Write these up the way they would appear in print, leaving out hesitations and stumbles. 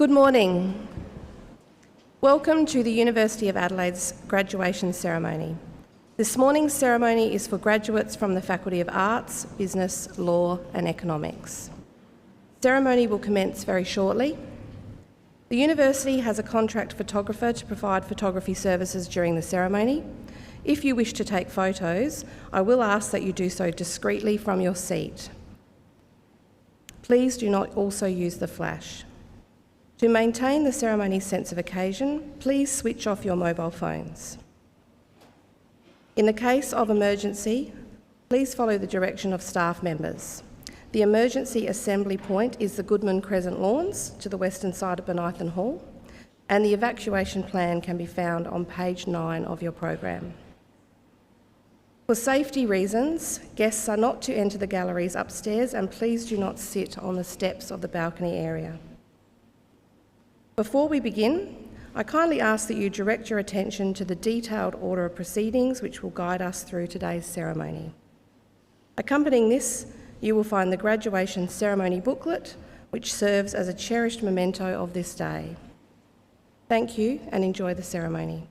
Good morning. Welcome to the University of Adelaide's graduation ceremony. This morning's ceremony is for graduates from the Faculty of Arts, Business, Law and Economics. Ceremony will commence very shortly. The University has a contract photographer to provide photography services during the ceremony. If you wish to take photos, I will ask that you do so discreetly from your seat. Please do not also use the flash. To maintain the ceremony's sense of occasion, please switch off your mobile phones. In the case of emergency, please follow the direction of staff members. The emergency assembly point is the Goodman Crescent Lawns to the western side of Benithan Hall, and the evacuation plan can be found on page 9 of your program. For safety reasons, guests are not to enter the galleries upstairs, and please do not sit on the steps of the balcony area. Before we begin, I kindly ask that you direct your attention to the detailed order of proceedings which will guide us through today's ceremony. Accompanying this, you will find the graduation ceremony booklet, which serves as a cherished memento of this day. Thank you and enjoy the ceremony.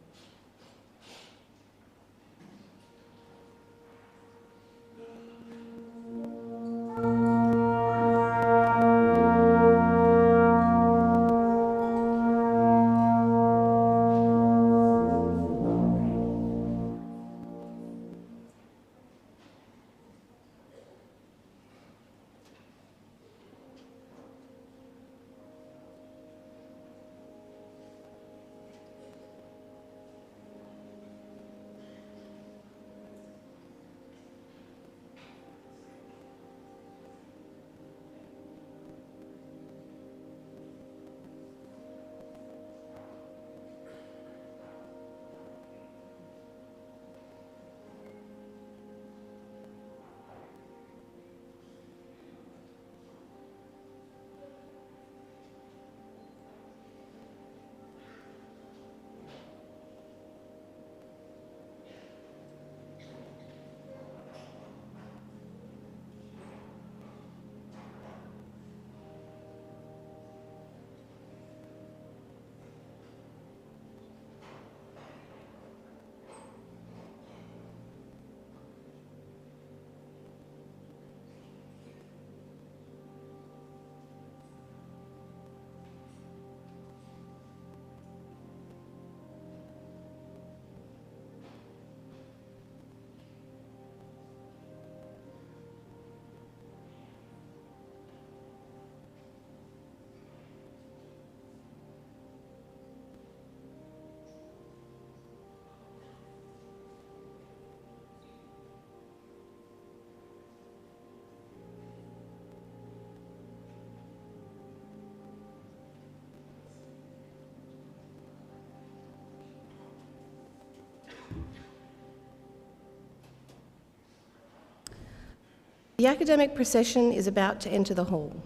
The academic procession is about to enter the hall.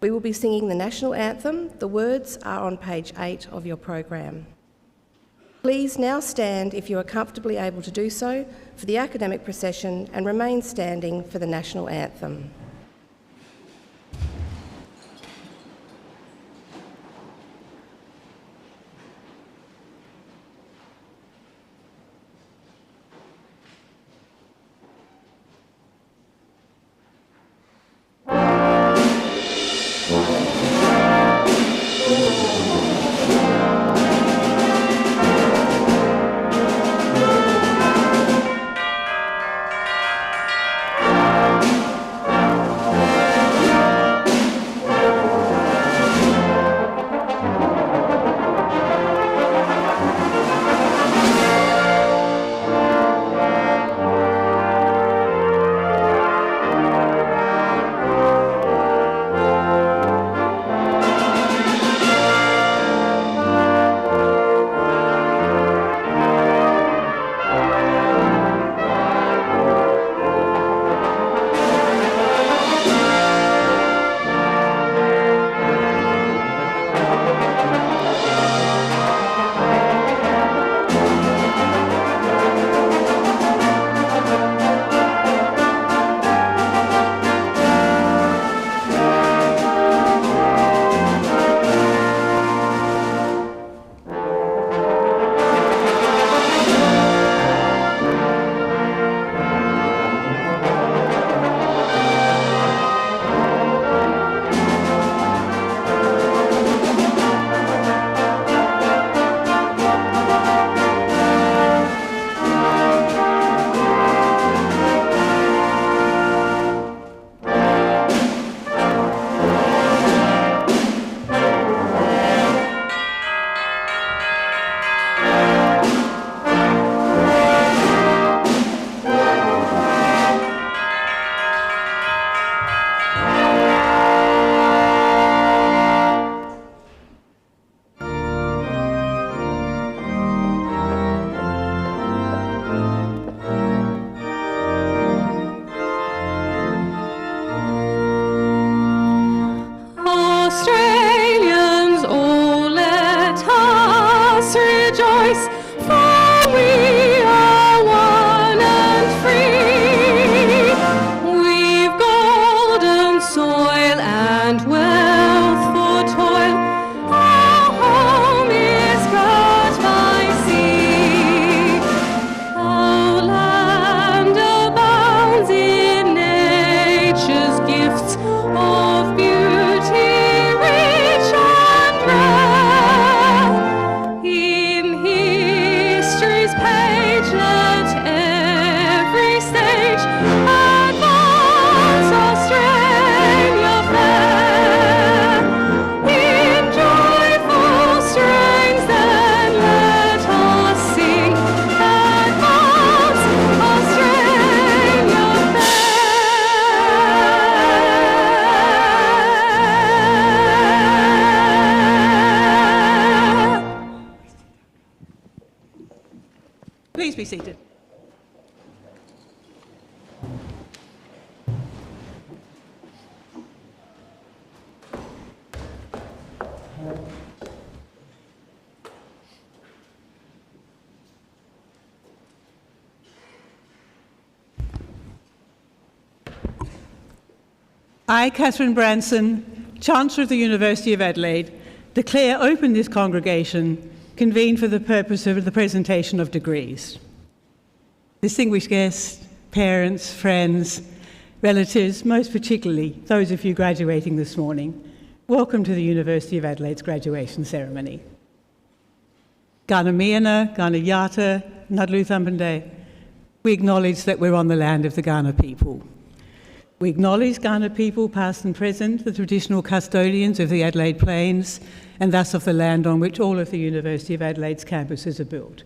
We will be singing the national anthem. The words are on page 8 of your program. Please now stand if you are comfortably able to do so for the academic procession and remain standing for the national anthem. Please be seated. I, Catherine Branson, Chancellor of the University of Adelaide, declare open this congregation convened for the purpose of the presentation of degrees. Distinguished guests, parents, friends, relatives, most particularly those of you graduating this morning, welcome to the University of Adelaide's graduation ceremony. Gana Miana, Gana Yata, Nadlu Thumbande, we acknowledge that we're on the land of the Kaurna people. We acknowledge Kaurna people, past and present, the traditional custodians of the Adelaide Plains, and thus of the land on which all of the University of Adelaide's campuses are built.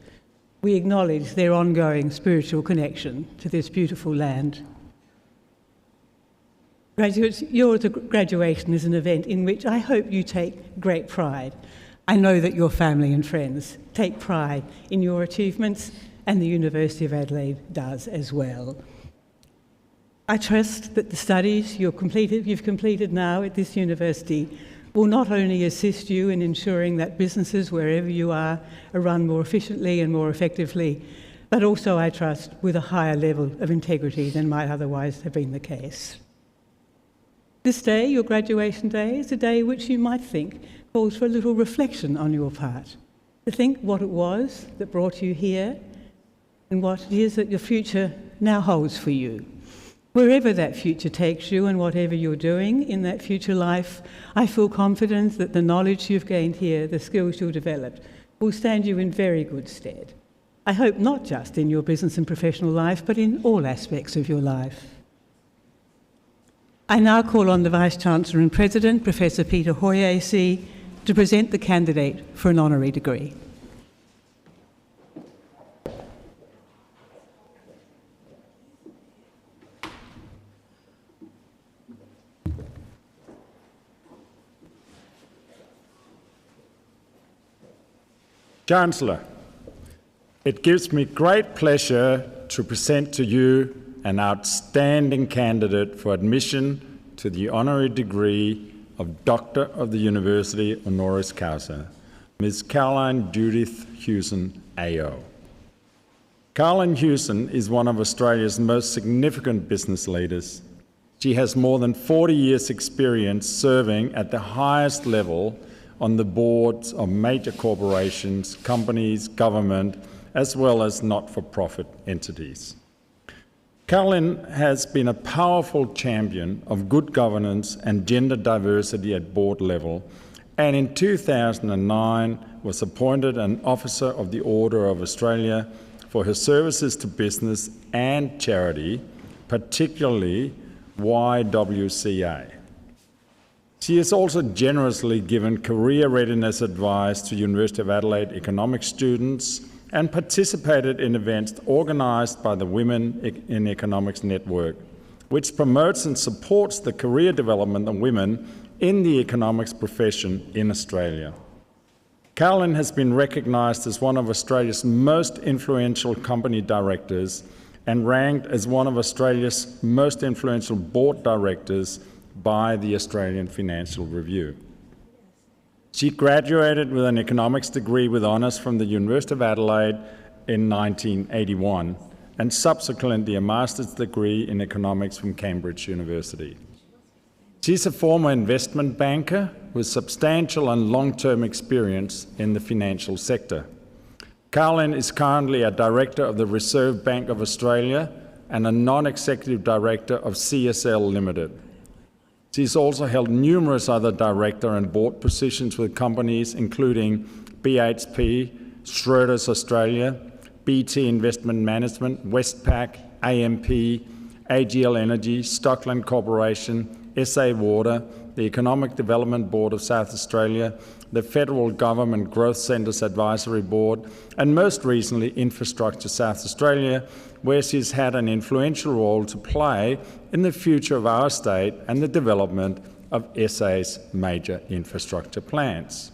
We acknowledge their ongoing spiritual connection to this beautiful land. Graduates, your graduation is an event in which I hope you take great pride. I know that your family and friends take pride in your achievements, and the University of Adelaide does as well. I trust that the studies you've completed now at this university will not only assist you in ensuring that businesses wherever you are run more efficiently and more effectively, but also, I trust, with a higher level of integrity than might otherwise have been the case. This day, your graduation day, is a day which you might think calls for a little reflection on your part, to think what it was that brought you here and what it is that your future now holds for you. Wherever that future takes you and whatever you're doing in that future life, I feel confident that the knowledge you've gained here, the skills you've developed, will stand you in very good stead. I hope not just in your business and professional life, but in all aspects of your life. I now call on the Vice-Chancellor and President, Professor Peter Hoy AC, to present the candidate for an honorary degree. Chancellor, it gives me great pleasure to present to you an outstanding candidate for admission to the honorary degree of Doctor of the University Honoris Causa, Ms. Caroline Judith Hewson, AO. Caroline Hewson is one of Australia's most significant business leaders. She has more than 40 years' experience serving at the highest level on the boards of major corporations, companies, government, as well as not-for-profit entities. Caroline has been a powerful champion of good governance and gender diversity at board level, and in 2009 was appointed an Officer of the Order of Australia for her services to business and charity, particularly YWCA. She has also generously given career readiness advice to University of Adelaide economics students and participated in events organised by the Women in Economics Network, which promotes and supports the career development of women in the economics profession in Australia. Caroline has been recognised as one of Australia's most influential company directors and ranked as one of Australia's most influential board directors by the Australian Financial Review. She graduated with an economics degree with honours from the University of Adelaide in 1981 and subsequently a master's degree in economics from Cambridge University. She's a former investment banker with substantial and long-term experience in the financial sector. Caroline is currently a director of the Reserve Bank of Australia and a non-executive director of CSL Limited. She's also held numerous other director and board positions with companies including BHP, Schroders Australia, BT Investment Management, Westpac, AMP, AGL Energy, Stockland Corporation, SA Water, the Economic Development Board of South Australia, the Federal Government Growth Centres Advisory Board, and most recently Infrastructure South Australia, where she's had an influential role to play in the future of our state and the development of SA's major infrastructure plans.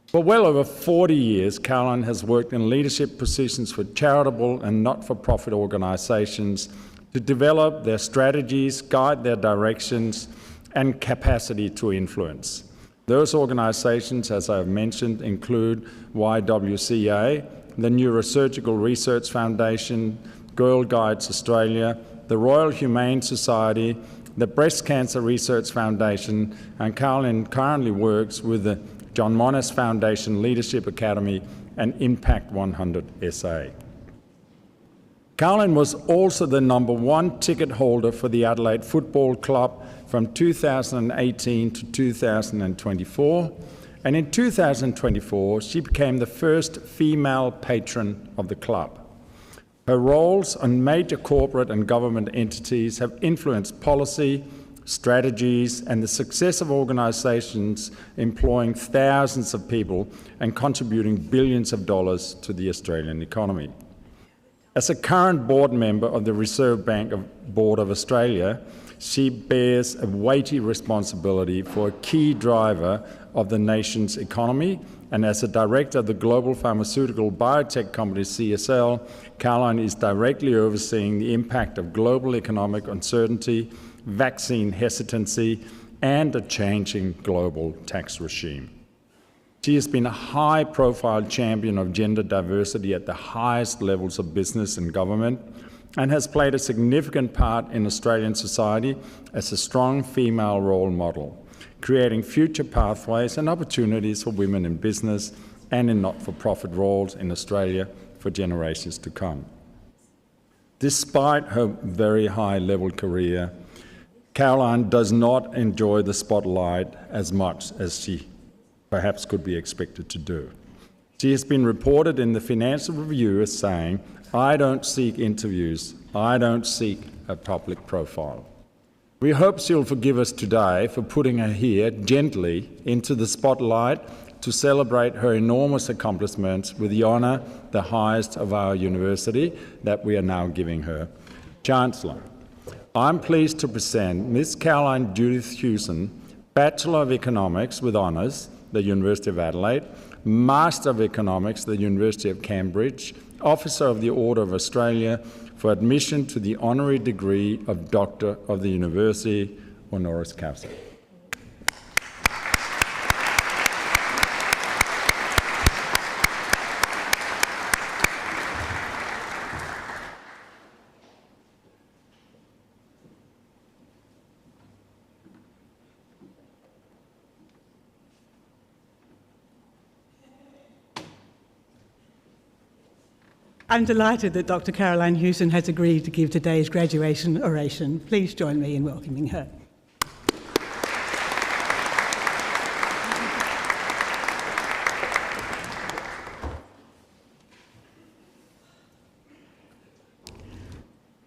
For well over 40 years, Caroline has worked in leadership positions for charitable and not-for-profit organisations to develop their strategies, guide their directions, and capacity to influence. Those organisations, as I've mentioned, include YWCA, the Neurosurgical Research Foundation, Girl Guides Australia, the Royal Humane Society, the Breast Cancer Research Foundation, and Caroline currently works with the John Monash Foundation Leadership Academy and Impact 100 SA. Caroline was also the #1 ticket holder for the Adelaide Football Club from 2018 to 2024, and in 2024 she became the first female patron of the club. Her roles on major corporate and government entities have influenced policy, strategies, and the success of organisations employing thousands of people and contributing billions of dollars to the Australian economy. As a current board member of the Reserve Bank Board of Australia, she bears a weighty responsibility for a key driver of the nation's economy, and as a director of the global pharmaceutical biotech company CSL, Caroline is directly overseeing the impact of global economic uncertainty, vaccine hesitancy, and a changing global tax regime. She has been a high-profile champion of gender diversity at the highest levels of business and government, and has played a significant part in Australian society as a strong female role model, creating future pathways and opportunities for women in business and in not-for-profit roles in Australia for generations to come. Despite her very high-level career, Caroline does not enjoy the spotlight as much as she perhaps could be expected to do. She has been reported in the Financial Review as saying, "I don't seek interviews, I don't seek a public profile." We hope she'll forgive us today for putting her here gently into the spotlight to celebrate her enormous accomplishments with the honour, the highest of our university, that we are now giving her. Chancellor, I'm pleased to present Ms. Caroline Judith Hewson, Bachelor of Economics with honours, the University of Adelaide, Master of Economics, the University of Cambridge, Officer of the Order of Australia, for admission to the honorary degree of Doctor of the University, honoris causa. I'm delighted that Dr. Caroline Hewson has agreed to give today's graduation oration. Please join me in welcoming her.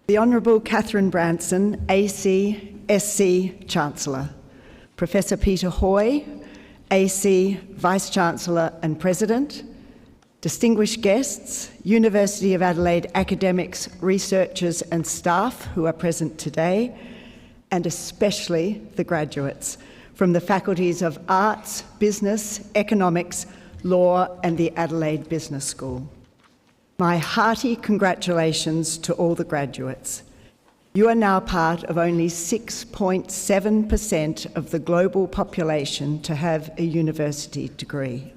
The Honourable Catherine Branson, AC, SC, Chancellor. Professor Peter Hoy, AC, Vice-Chancellor and President. Distinguished guests, University of Adelaide academics, researchers and staff who are present today, and especially the graduates from the faculties of Arts, Business, Economics, Law and the Adelaide Business School. My hearty congratulations to all the graduates. You are now part of only 6.7% of the global population to have a university degree.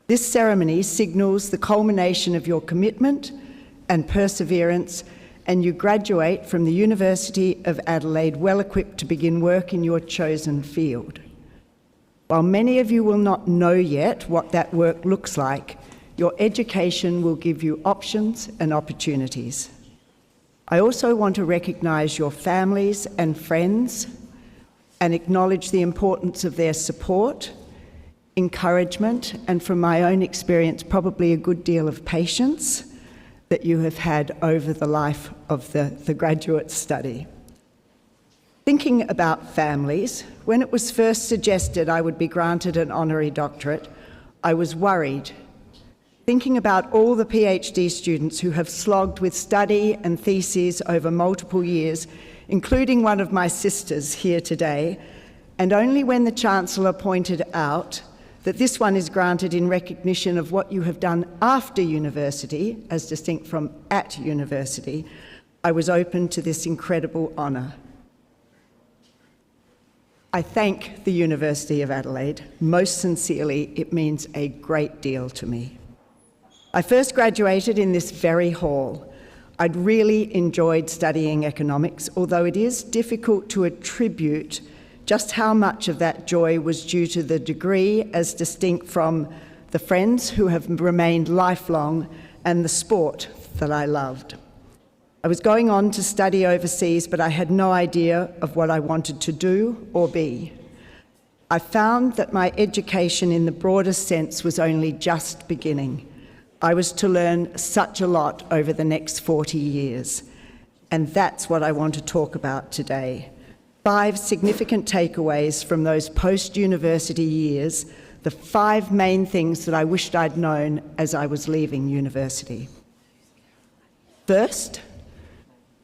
This ceremony signals the culmination of your commitment and perseverance, and you graduate from the University of Adelaide well equipped to begin work in your chosen field. While many of you will not know yet what that work looks like, your education will give you options and opportunities. I also want to recognise your families and friends and acknowledge the importance of their support, encouragement, and from my own experience, probably a good deal of patience that you have had over the life of the graduate study. Thinking about families, when it was first suggested I would be granted an honorary doctorate, I was worried. Thinking about all the PhD students who have slogged with study and theses over multiple years, including one of my sisters here today, and only when the Chancellor pointed out that this one is granted in recognition of what you have done after university, as distinct from at university, I was open to this incredible honour. I thank the University of Adelaide. Most sincerely, it means a great deal to me. I first graduated in this very hall. I'd really enjoyed studying economics, although it is difficult to attribute just how much of that joy was due to the degree as distinct from the friends who have remained lifelong and the sport that I loved. I was going on to study overseas, but I had no idea of what I wanted to do or be. I found that my education in the broadest sense was only just beginning. I was to learn such a lot over the next 40 years, and that's what I want to talk about today. 5 significant takeaways from those post-university years, the 5 main things that I wished I'd known as I was leaving university. First,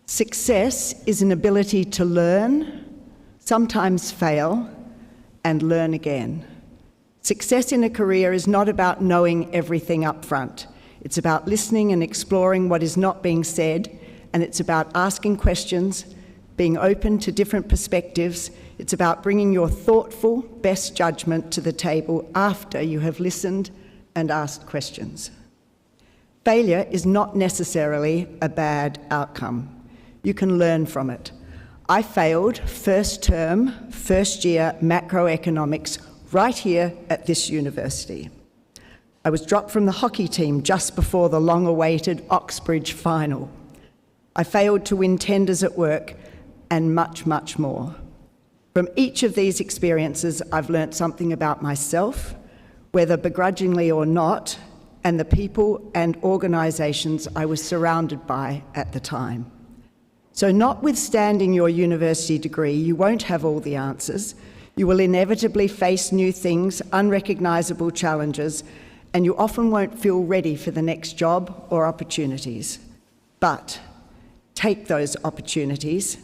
success is an ability to learn, sometimes fail, and learn again. Success in a career is not about knowing everything up front. It's about listening and exploring what is not being said, and it's about asking questions, being open to different perspectives. It's about bringing your thoughtful, best judgment to the table after you have listened and asked questions. Failure is not necessarily a bad outcome. You can learn from it. I failed first term, first year macroeconomics right here at this university. I was dropped from the hockey team just before the long-awaited Oxbridge final. I failed to win tenders at work, and much, much more. From each of these experiences, I've learnt something about myself, whether begrudgingly or not, and the people and organisations I was surrounded by at the time. So notwithstanding your university degree, you won't have all the answers. You will inevitably face new things, unrecognisable challenges, and you often won't feel ready for the next job or opportunities. But take those opportunities,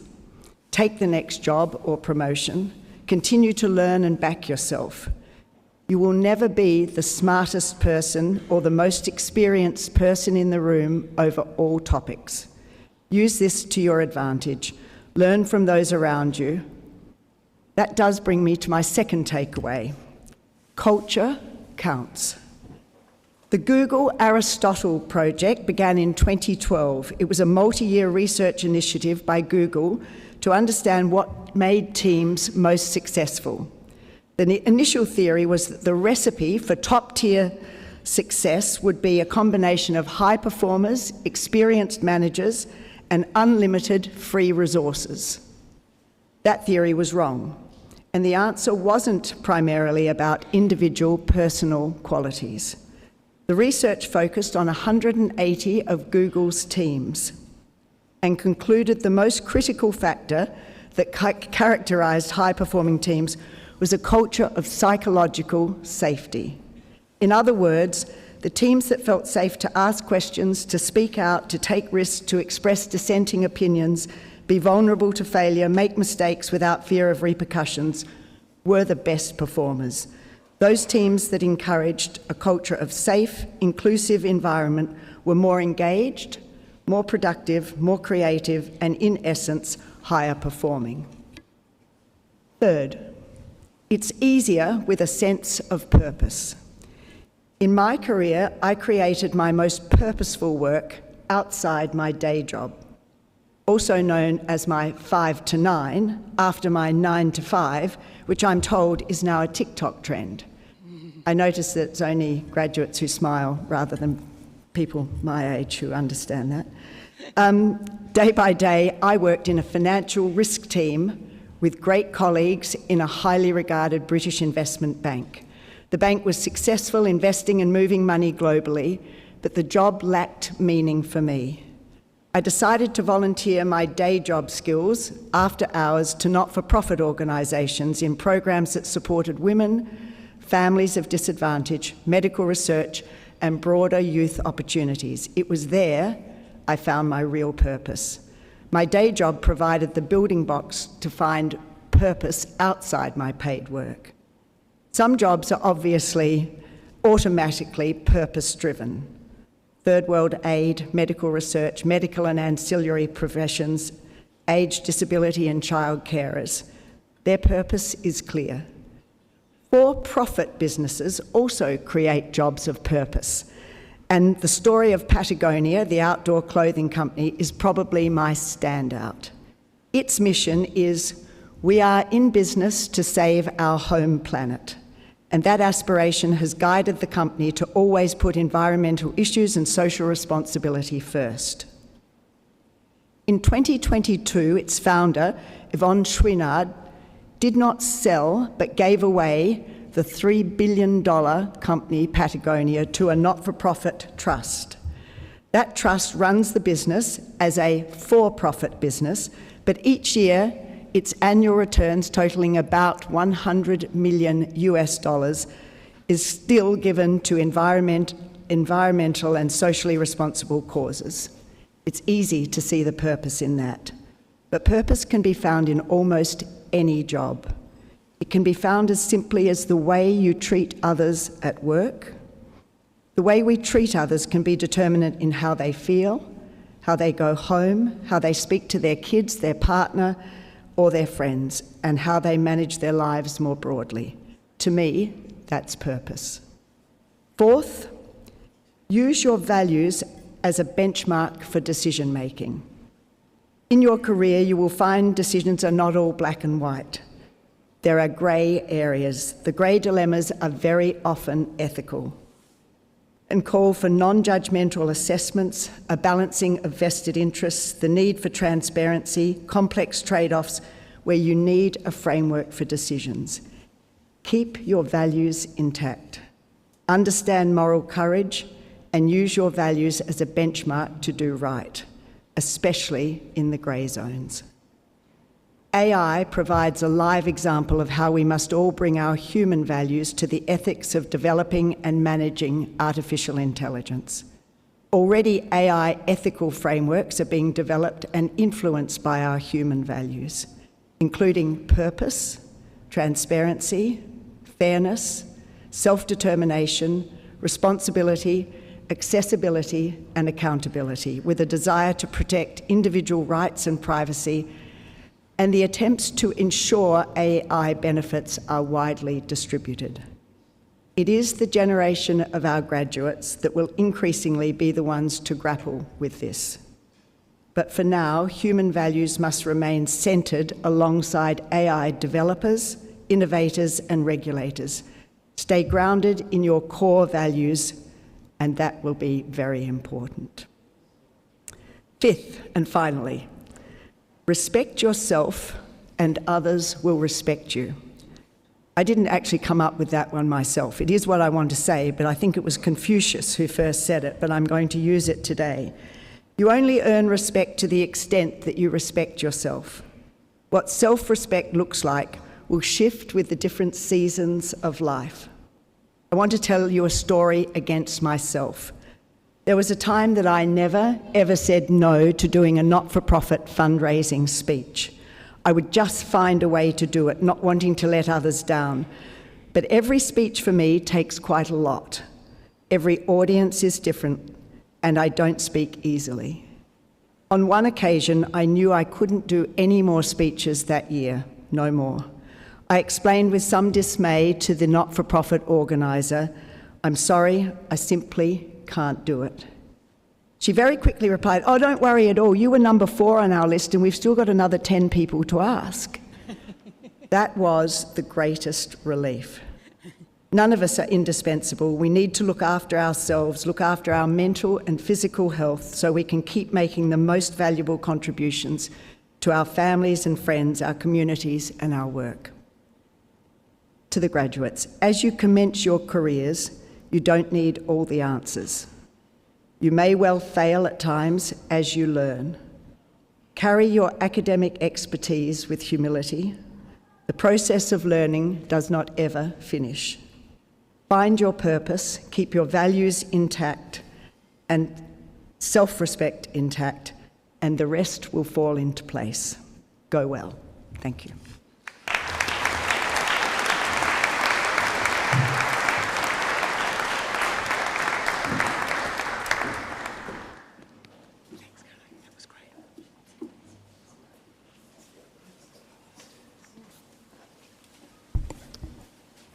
take the next job or promotion, continue to learn and back yourself. You will never be the smartest person or the most experienced person in the room over all topics. Use this to your advantage. Learn from those around you. That does bring me to my second takeaway. Culture counts. The Google Aristotle project began in 2012. It was a multi-year research initiative by Google to understand what made teams most successful. The initial theory was that the recipe for top-tier success would be a combination of high performers, experienced managers, and unlimited free resources. That theory was wrong, and the answer wasn't primarily about individual personal qualities. The research focused on 180 of Google's teams and concluded the most critical factor that characterised high-performing teams was a culture of psychological safety. In other words, the teams that felt safe to ask questions, to speak out, to take risks, to express dissenting opinions, be vulnerable to failure, make mistakes without fear of repercussions, were the best performers. Those teams that encouraged a culture of safe, inclusive environment were more engaged, more productive, more creative, and in essence, higher performing. Third, it's easier with a sense of purpose. In my career, I created my most purposeful work outside my day job, also known as my 5 to 9, after my 9 to 5, which I'm told is now a TikTok trend. I notice that it's only graduates who smile rather than people my age who understand that. Day by day, I worked in a financial risk team with great colleagues in a highly regarded British investment bank. The bank was successful investing and moving money globally, but the job lacked meaning for me. I decided to volunteer my day job skills after hours to not-for-profit organisations in programs that supported women, families of disadvantage, medical research, and broader youth opportunities. It was there I found my real purpose. My day job provided the building blocks to find purpose outside my paid work. Some jobs are obviously automatically purpose-driven. Third world aid, medical research, medical and ancillary professions, age, disability and child carers. Their purpose is clear. For-profit businesses also create jobs of purpose. And the story of Patagonia, the outdoor clothing company, is probably my standout. Its mission is, we are in business to save our home planet. And that aspiration has guided the company to always put environmental issues and social responsibility first. In 2022, its founder, Yvonne Chouinard, did not sell but gave away the $3 billion company Patagonia to a not-for-profit trust. That trust runs the business as a for-profit business, but each year its annual returns totaling about $100 million is still given to environmental and socially responsible causes. It's easy to see the purpose in that. But purpose can be found in almost any job. It can be found as simply as the way you treat others at work. The way we treat others can be determinant in how they feel, how they go home, how they speak to their kids, their partner, or their friends, and how they manage their lives more broadly. To me, that's purpose. Fourth, use your values as a benchmark for decision-making. In your career, you will find decisions are not all black and white. There are grey areas. The grey dilemmas are very often ethical and call for non-judgmental assessments, a balancing of vested interests, the need for transparency, complex trade-offs where you need a framework for decisions. Keep your values intact. Understand moral courage and use your values as a benchmark to do right, especially in the grey zones. AI provides a live example of how we must all bring our human values to the ethics of developing and managing artificial intelligence. Already, AI ethical frameworks are being developed and influenced by our human values, including purpose, transparency, fairness, self-determination, responsibility, accessibility, and accountability, with a desire to protect individual rights and privacy, and the attempts to ensure AI benefits are widely distributed. It is the generation of our graduates that will increasingly be the ones to grapple with this. But for now, human values must remain centred alongside AI developers, innovators, and regulators. Stay grounded in your core values, and that will be very important. Fifth, and finally, respect yourself and others will respect you. I didn't actually come up with that one myself. It is what I want to say, but I think it was Confucius who first said it, but I'm going to use it today. You only earn respect to the extent that you respect yourself. What self-respect looks like will shift with the different seasons of life. I want to tell you a story against myself. There was a time that I never, ever said no to doing a not-for-profit fundraising speech. I would just find a way to do it, not wanting to let others down. But every speech for me takes quite a lot. Every audience is different, and I don't speak easily. On one occasion, I knew I couldn't do any more speeches that year, no more. I explained with some dismay to the not-for-profit organiser, "I'm sorry, I simply can't do it." She very quickly replied, "Oh, don't worry at all. You were number 4 on our list and we've still got another 10 people to ask." That was the greatest relief. None of us are indispensable. We need to look after ourselves, look after our mental and physical health so we can keep making the most valuable contributions to our families and friends, our communities and our work. To the graduates, as you commence your careers, you don't need all the answers. You may well fail at times as you learn. Carry your academic expertise with humility. The process of learning does not ever finish. Find your purpose, keep your values intact and self-respect intact, and the rest will fall into place. Go well. Thank you.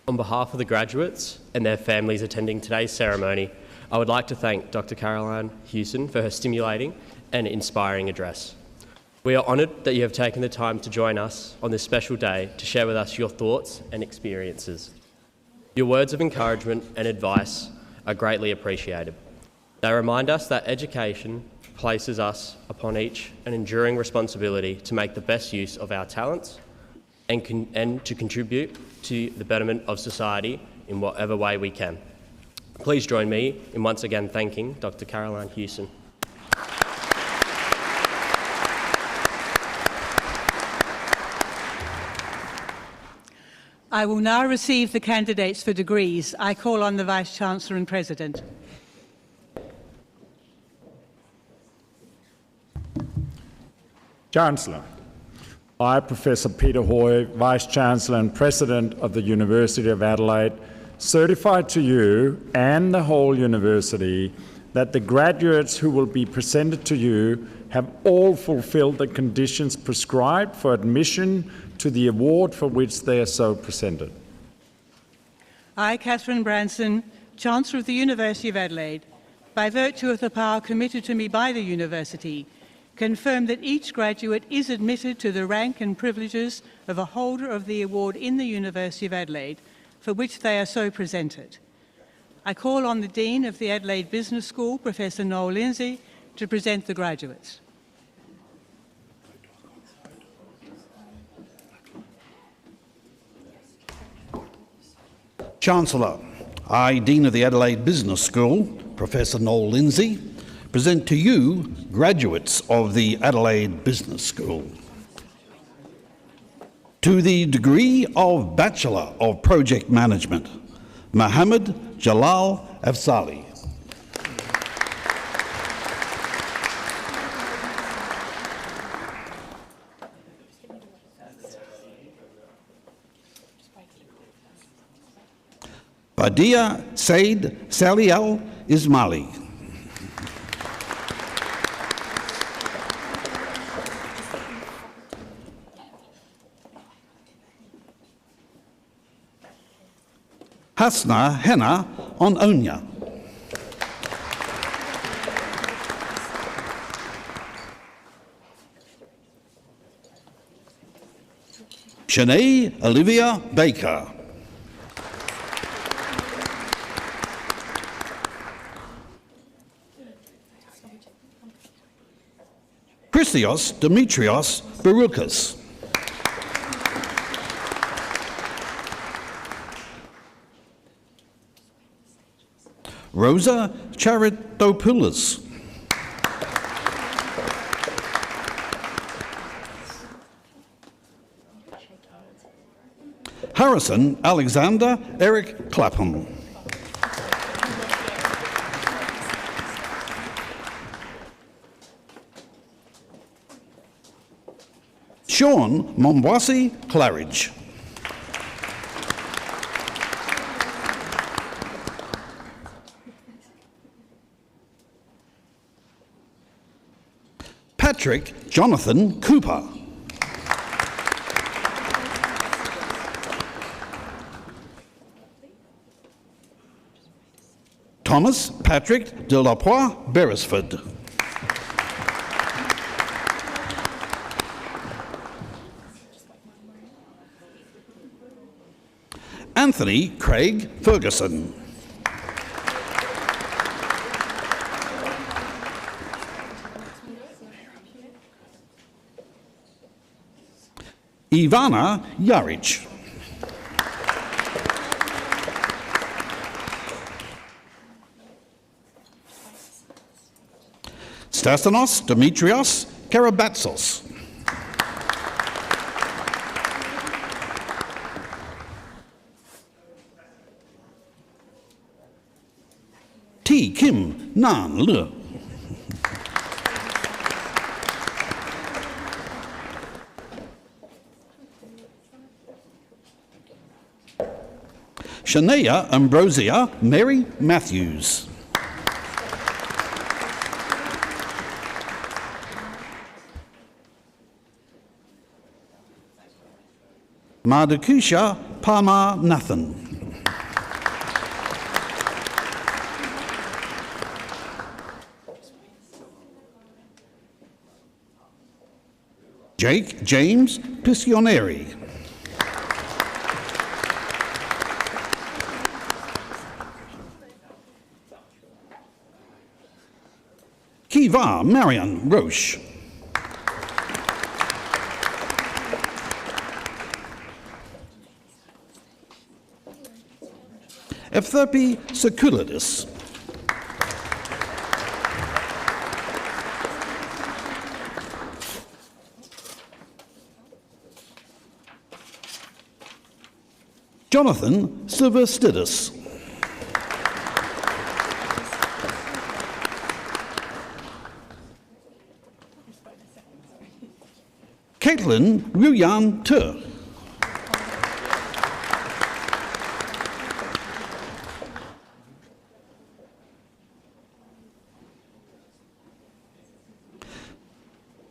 On behalf of the graduates and their families attending today's ceremony, I would like to thank Dr. Caroline Hewson for her stimulating and inspiring address. We are honoured that you have taken the time to join us on this special day to share with us your thoughts and experiences. Your words of encouragement and advice are greatly appreciated. They remind us that education places us upon each an enduring responsibility to make the best use of our talents and to contribute to the betterment of society in whatever way we can. Please join me in once again thanking Dr. Caroline Hewson. I will now receive the candidates for degrees. I call on the Vice-Chancellor and President. Chancellor, I, Professor Peter Hoy, Vice-Chancellor and President of the University of Adelaide, certify to you and the whole university that the graduates who will be presented to you have all fulfilled the conditions prescribed for admission to the award for which they are so presented. I, Catherine Branson, Chancellor of the University of Adelaide, by virtue of the power committed to me by the University, confirm that each graduate is admitted to the rank and privileges of a holder of the award in the University of Adelaide for which they are so presented. I call on the Dean of the Adelaide Business School, Professor Noel Lindsay, to present the graduates. Chancellor, I, Dean of the Adelaide Business School, Professor Noel Lindsay, present to you graduates of the Adelaide Business School. To the degree of Bachelor of Project Management, Mohammed Jalal Afsali. Badia Said Salial Ismaili. Hasna Henna Onya. Shanae Olivia Baker. Christios Demetrios Barukas. Rosa Charitopoulos. Harrison Alexander Eric Clapham. Sean Mombwasi Claridge. Patrick Jonathan Cooper. Thomas Patrick de la Poix Beresford. Anthony Craig Ferguson. Ivana Yarich. Stastanos Demetrios Karabatsos. T. Kim Nan Le. Shania Ambrosia Mary Matthews. Mardakusha Parma Nathan. Jake James Piscioneri. Kiva Marian Roche. Eftherpi Sekulidis. Jonathan Silverstidis. Caitlin Ruyan Tur.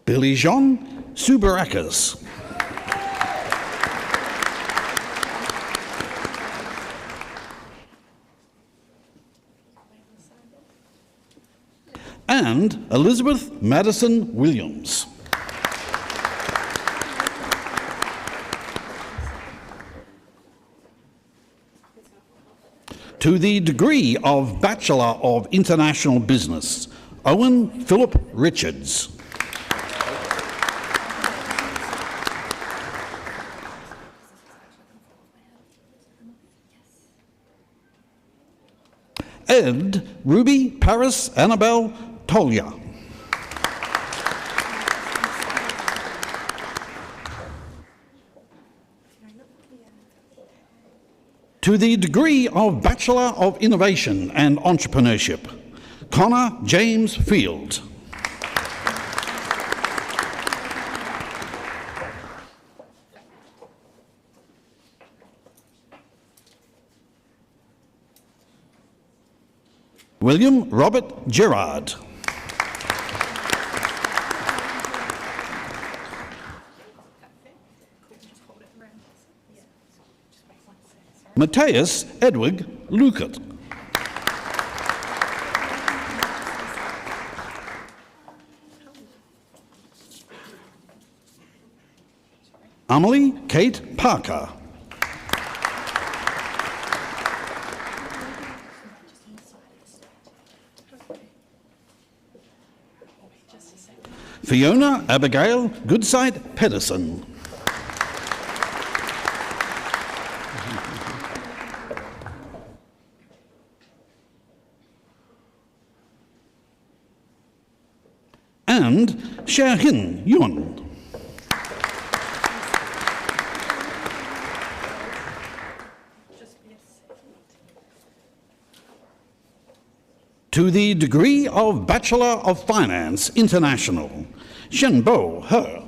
Billy Jean Subarakis. And Elizabeth Madison Williams. To the degree of Bachelor of International Business, Owen Philip Richards. Ed Ruby Paris Annabelle Tolya. To the degree of Bachelor of Innovation and Entrepreneurship, Connor James Field. William Robert Gerard. Matthias Edwig Lukert. Amelie Kate Parker. Fiona Abigail Goodside Pedersen. And Sherhin Yun. To the degree of Bachelor of Finance International, Shenbo He.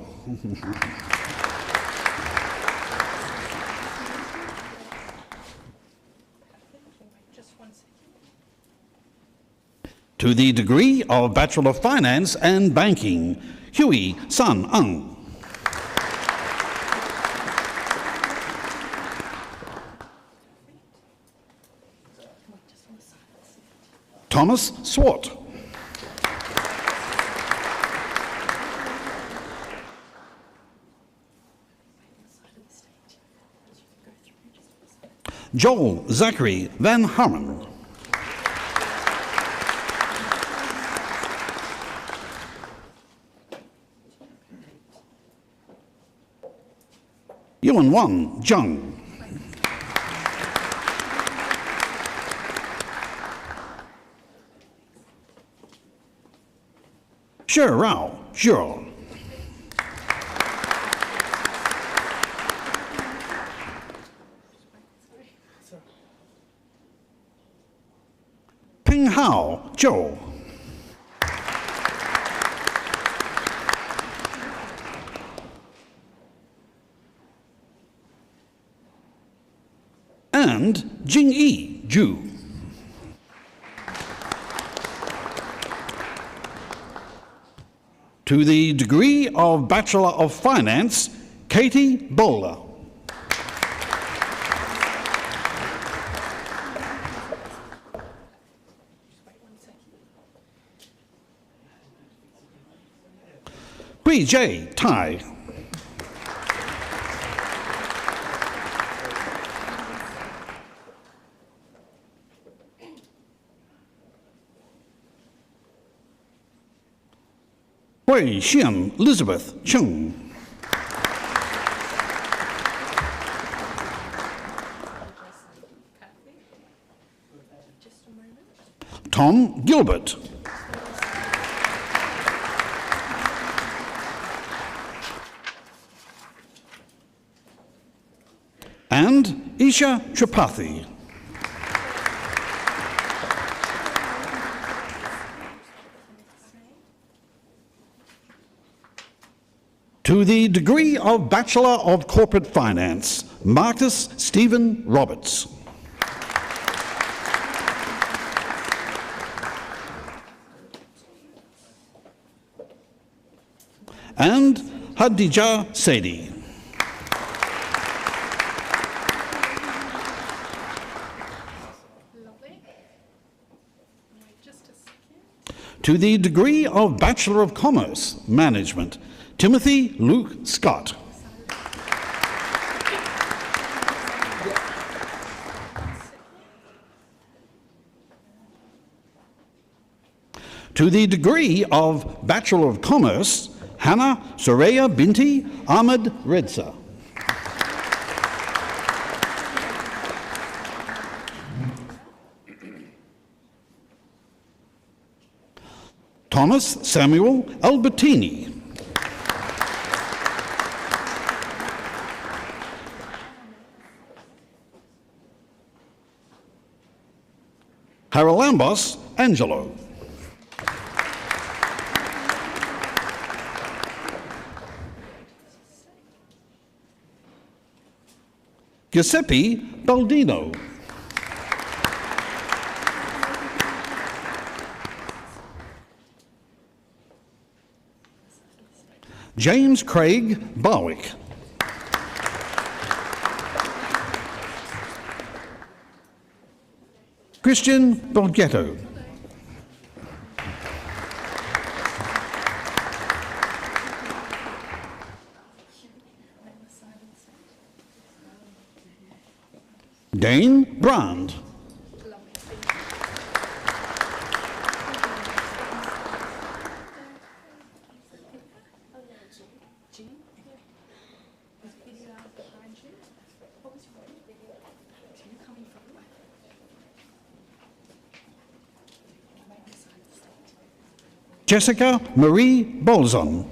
To the degree of Bachelor of Finance and Banking, Hui San Ang. Thomas Swart. Joel Zachary Van Harmon. Yuan Wan Zhang. Shi Rao Zhou. Ping Hao Zhou. And Jingyi Zhu. To the degree of Bachelor of Finance, Katie Bowler. Hui J. Tai. Hui Xian Elizabeth Chung. Tom Gilbert. And Isha Tripathi. To the degree of Bachelor of Corporate Finance, Marcus Stephen Roberts. And Hadija Sadi. To the degree of Bachelor of Commerce, Management, Timothy Luke Scott. To the degree of Bachelor of Commerce, Hannah Soraya Binti Ahmed Redsa. Thomas Samuel Albertini. Haralambos Angelo. Giuseppe Baldino. James Craig Barwick. Christian Borgetto. Dane Brand. Jessica Marie Bolzon.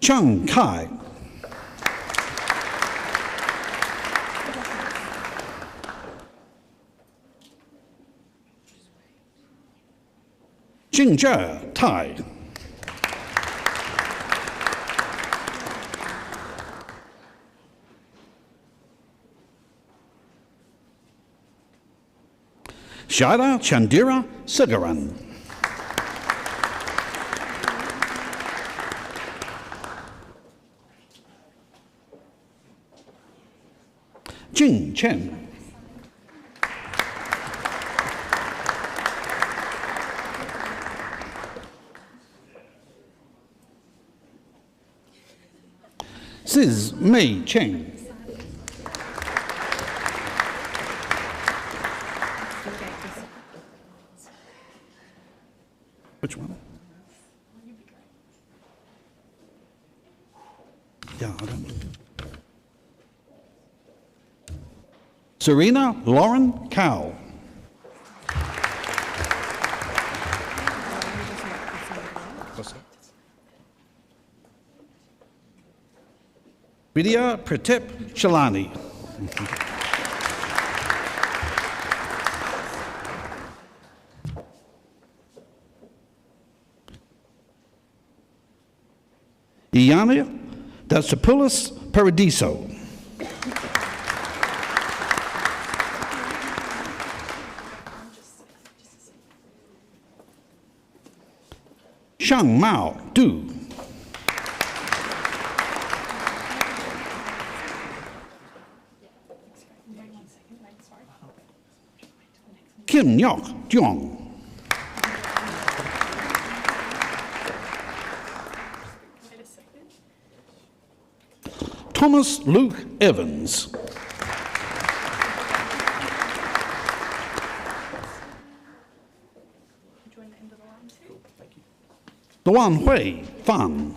Chung Kai. Jingjia Tai. Shada Chandira Sagaran. Jing Chen. Sis Mei Cheng. Which one? Yeah, I don't know. Serena Lauren Cowell. Vidya Pratip Shalani. Iana Datsopoulos Paradiso. Shang Mao Du. Kim Nyok Jong. Thomas Luke Evans. The Wan Hui Fan.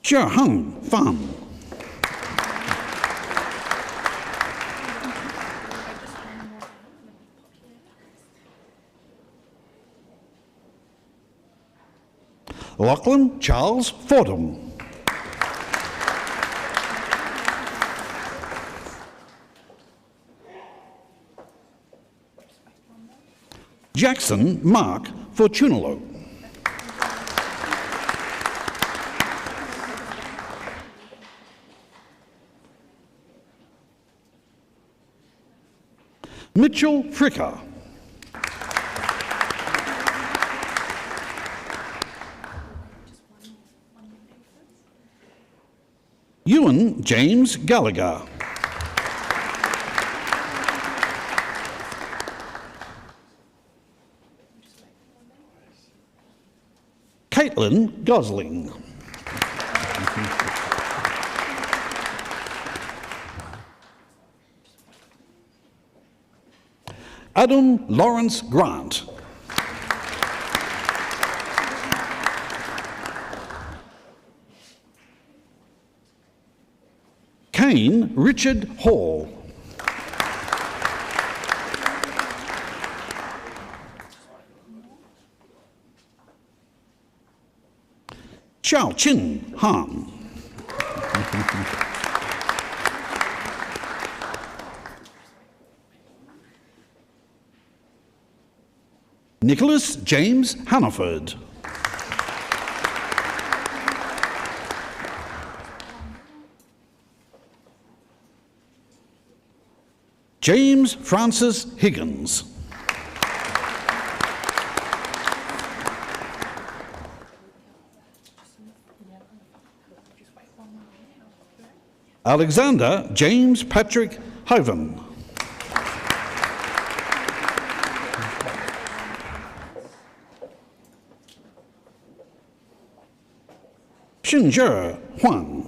Xia Heng Fan. Lachlan Charles Fordham. Jackson Mark Fortunalo. Mitchell Fricker. Ewan James Gallagher. Caitlin Gosling. Adam Lawrence Grant. Kane Richard Hall. Chao Chin Han. Nicholas James Hannaford. James Francis Higgins. Alexander James Patrick Hoven. Xinzhe Huang.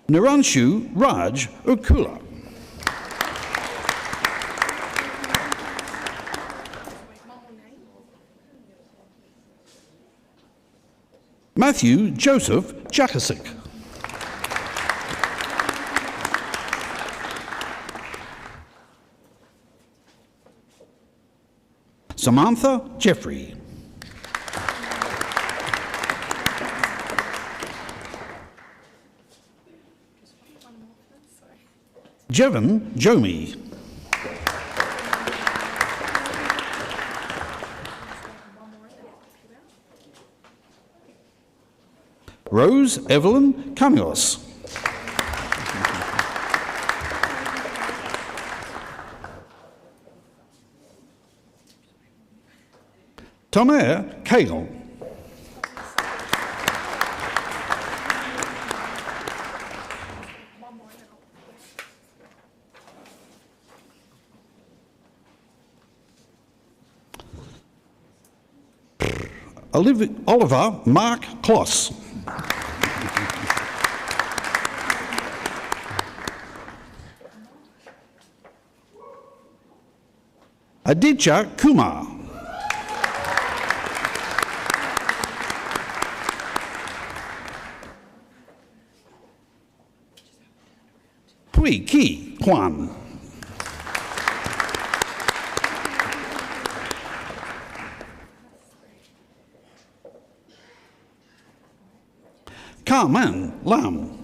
Naranshu Raj Ukula. Matthew Joseph Jakasic. Samantha Jeffrey. Jevon Jomi. Rose Evelyn Camilos. Tomer Cagle. Oliver Mark Kloss. Aditya Kumar. Hui Ki Kwan. Carmen Lam.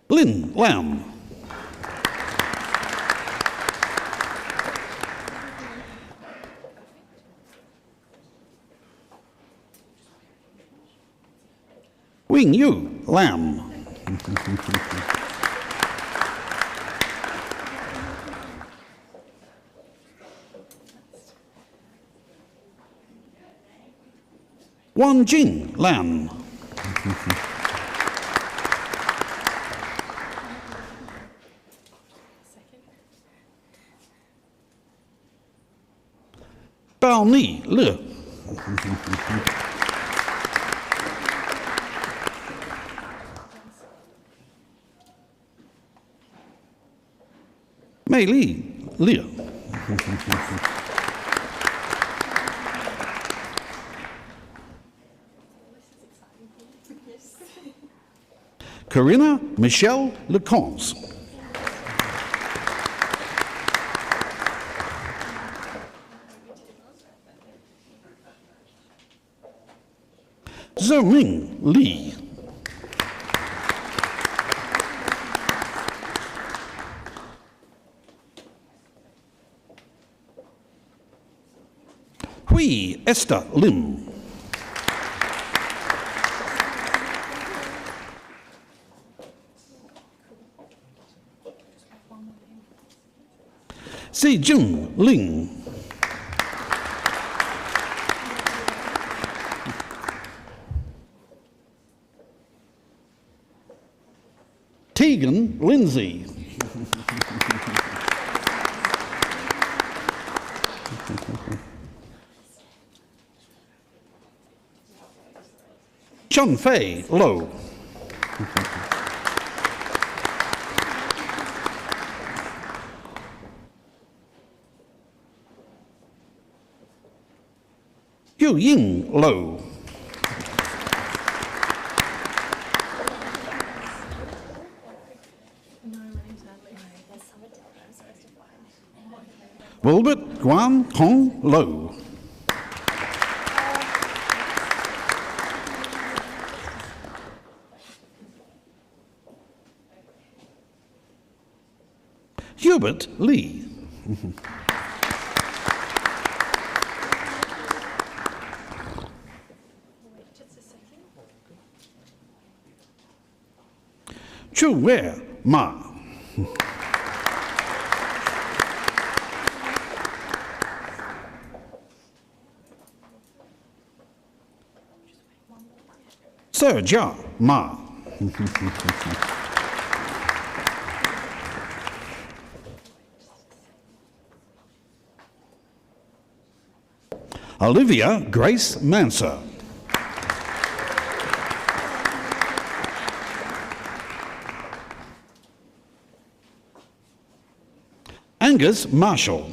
Lynn Lam. Wing Yu Lam. Wan Jing Lam. Bao Ni Le. Mei Li Le. Corinna Michelle Leconce. Zhengming Li. Hui Esther Lim. Zijun Ling. Tegan Lindsay. Chun Fei Lo. Yu Ying Lo. Wilbert Guan Hong Lo. Hubert Lee. Chu Wei Ma. Serja Ma. Olivia Grace Manser. Angus Marshall.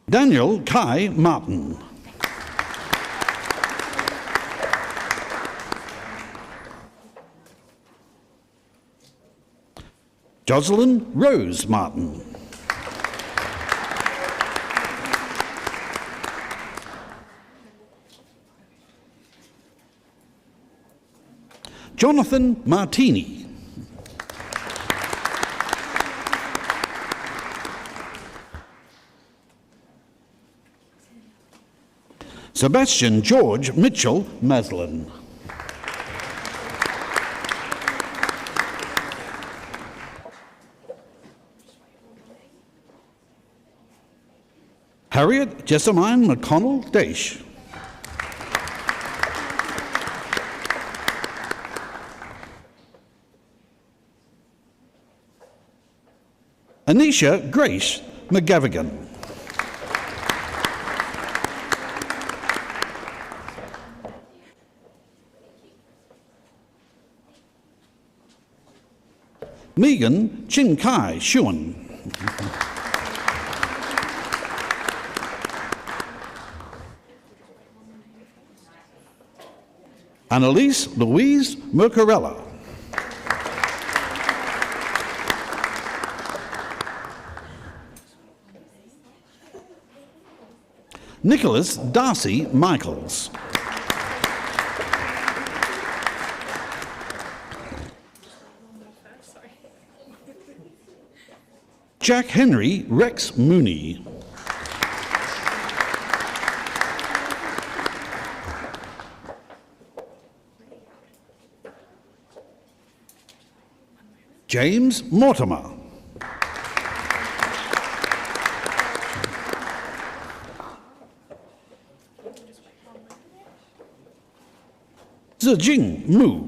Daniel Kai Martin. Jocelyn Rose Martin. Jonathan Martini. Sebastian George Mitchell Maslin. Harriet Jessamine McConnell Daish. Anisha Grace McGavigan. Megan Chin Kai Shun. Annalise Louise Mercarella. Nicholas Darcy Michaels. Jack Henry Rex Mooney. James Mortimer. Zijing Mu.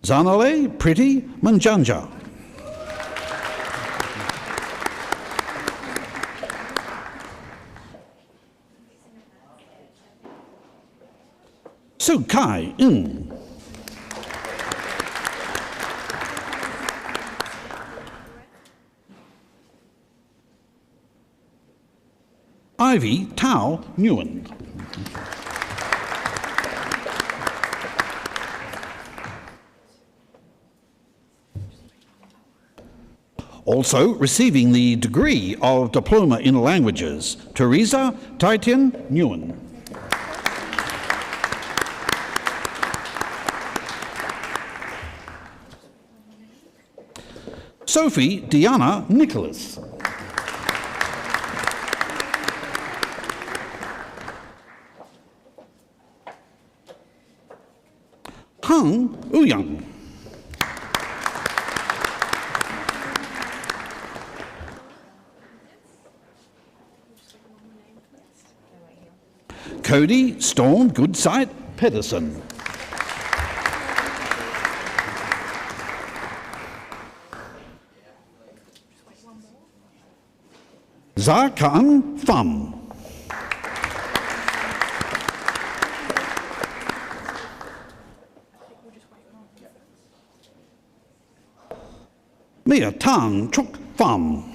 Zanale Priti Manjanja. Su Kai In. Ivy Tao Nguyen. Also receiving the degree of Diploma in Languages, Teresa Taitian Nguyen. Sophie Diana Nicholas. Hung Ouyang. Cody Storm Goodsight Pedersen. Za Kaan Pham. Mia Tang Chuk Pham.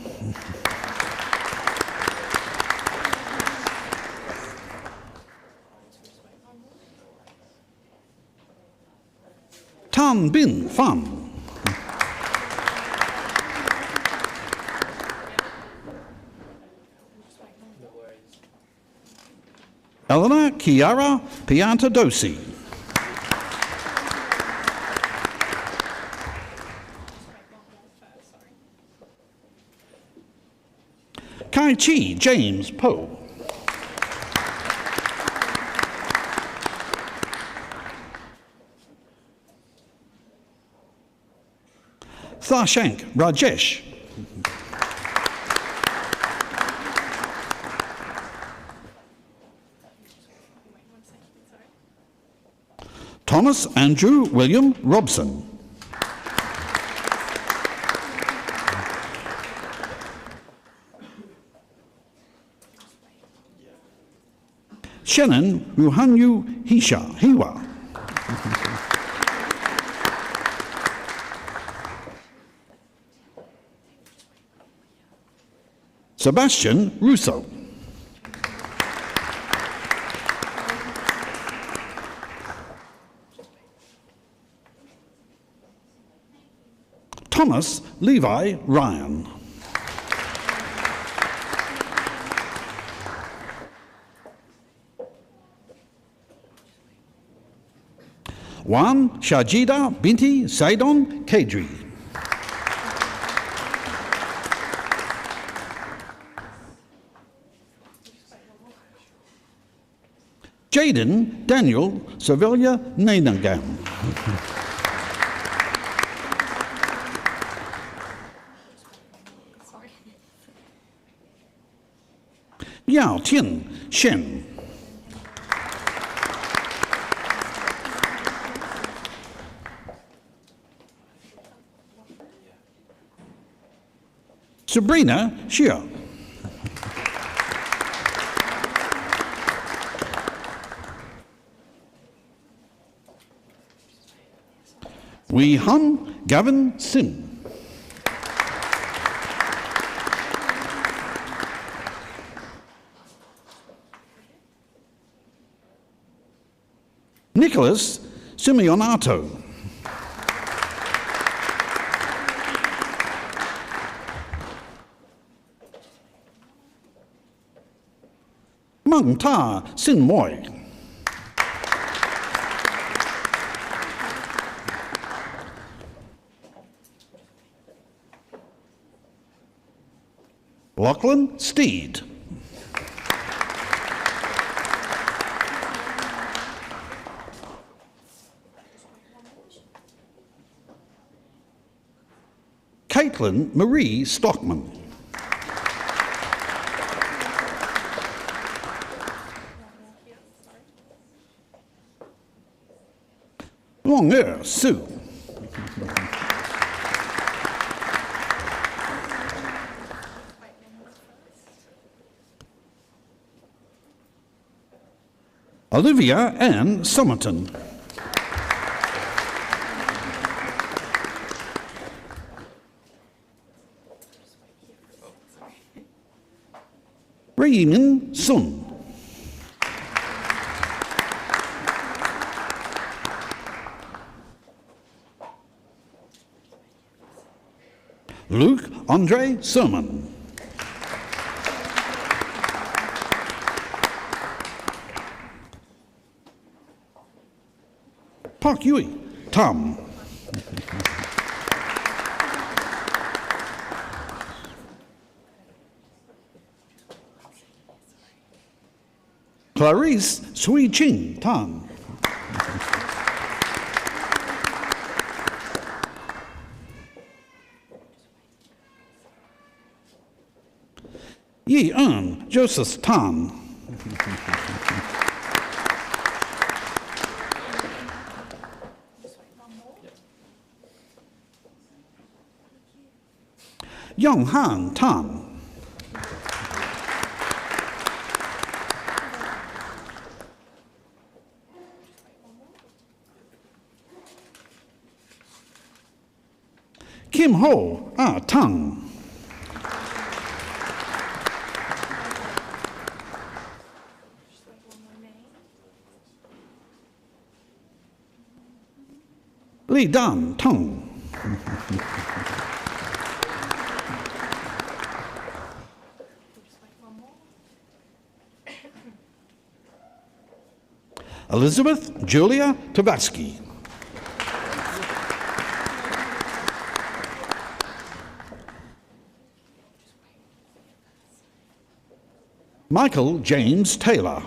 Tan Bin Pham. Eleanor Kiara Piantadosi. Kai Chi James Poe. Thashank Rajesh. Thomas Andrew William Robson. Shannon Ruhanyu Hiwa. Sebastian Russo. Thomas Levi Ryan. Wan Shajida Binti Saidon Kadri. Jaden Daniel Sevilla Nainangam. Yao Tian Shen. Sabrina Shia. Wee Hun Gavin Sim. Nicholas Simeonato. Mung Ta Sin Moy. Lachlan Steed. Caitlin Marie Stockman. Long Sue. Olivia Ann Somerton. Raemin Sun. Luke Andre Sermon. Park Yui Tam. Clarice Sui Ching Tan. Yi Eun Joseph Tan. Young Han Tan. Kim Ho Tang. Li Dan Tong. Elizabeth Julia Tavatsky. Michael James Taylor.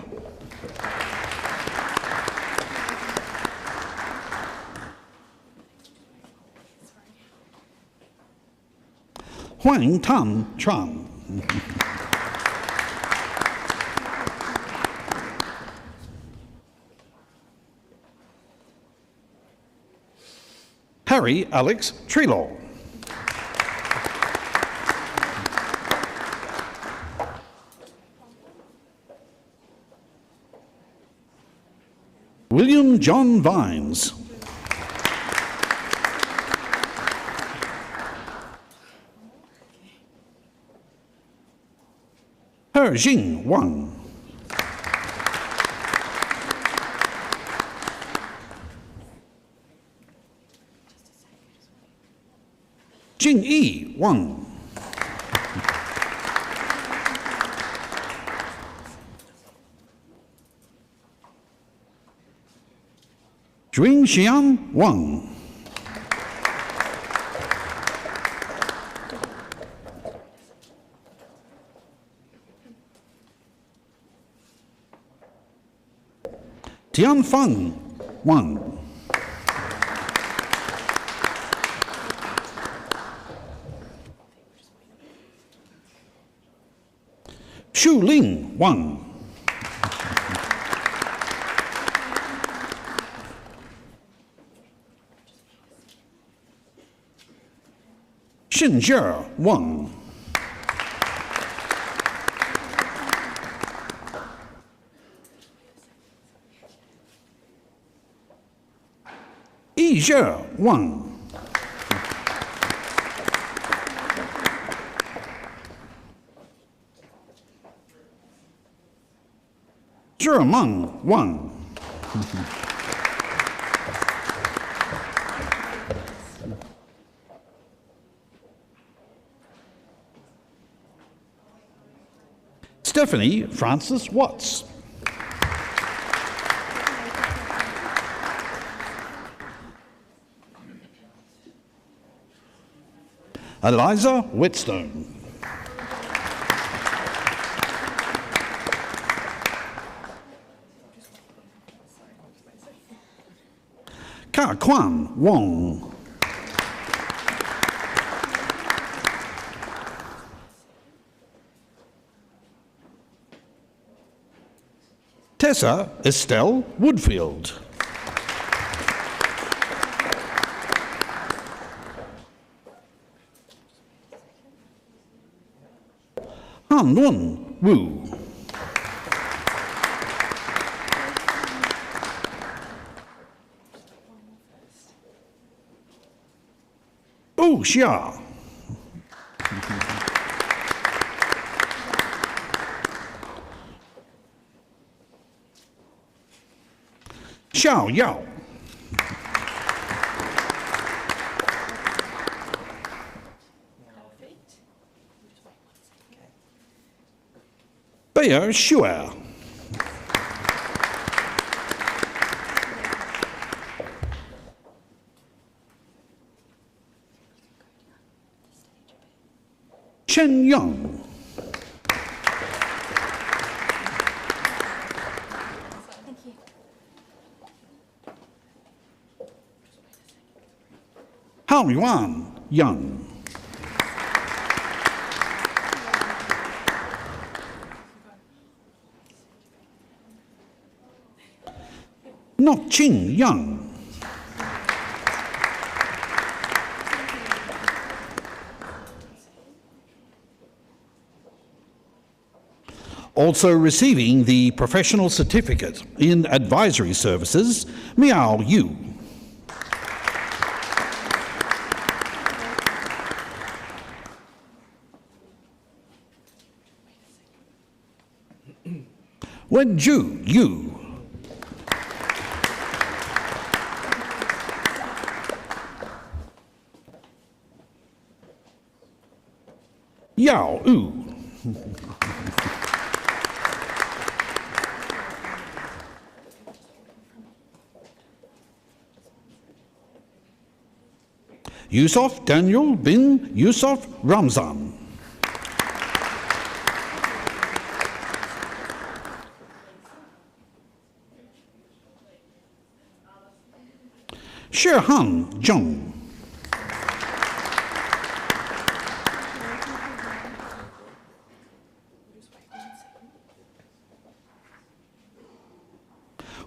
Huang Tan Tran. Harry Alex Trelaw. William John Vines. He Jing Wang. Jing Yi Wang. Jing Xian Wang. Tianfeng Wang. Shuling Wang. Shinjie Wang. Yizhe Wang. Zhemeng Wang. Stephanie Francis Watts. Eliza Whitstone. Ka Quan Wong. Tessa Estelle Woodfield. Han Lun Wu. Fu Xia. Xiao Yao. Beyer Xue. Chen Yang. Hao Yuan Yang. Not Qing Yang. Also receiving the Professional Certificate in Advisory Services, Miao Yu. Wenju Yu. Yao U. Yusuf Daniel bin Yusuf Ramzan. Shihan Zheng.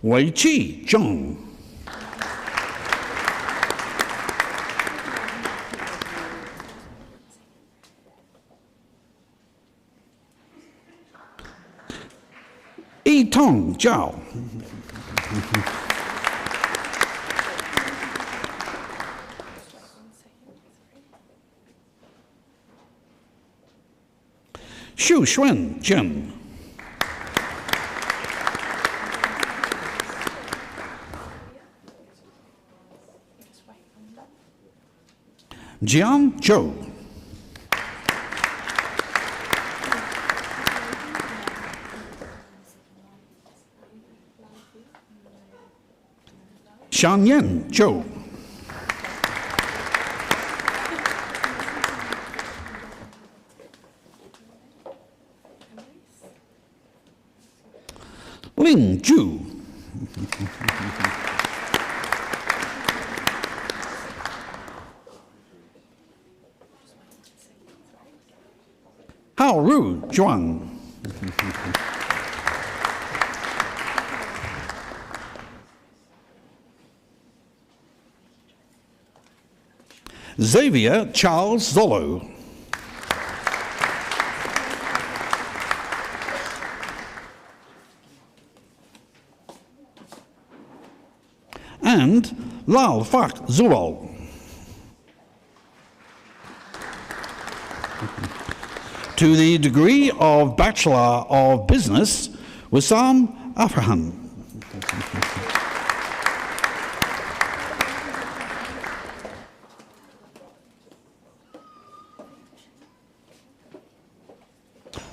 Wei Qi Zheng. Yi Tong Zhao. Xu Xuan Zhen. Jian Zhou. Xiangyan Zhou. Ling Zhu. Hao Ru Zhuang. Xavier Charles Zolo. And Lal Fak Zuol. To the degree of Bachelor of Business, Wissam Afrahan.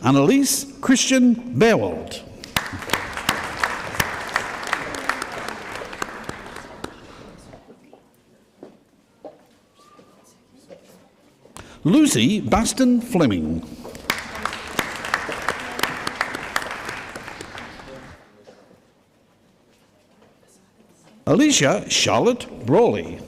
Annalise Christian Beerwald. Lucy Baston Fleming. Alicia Charlotte Brawley.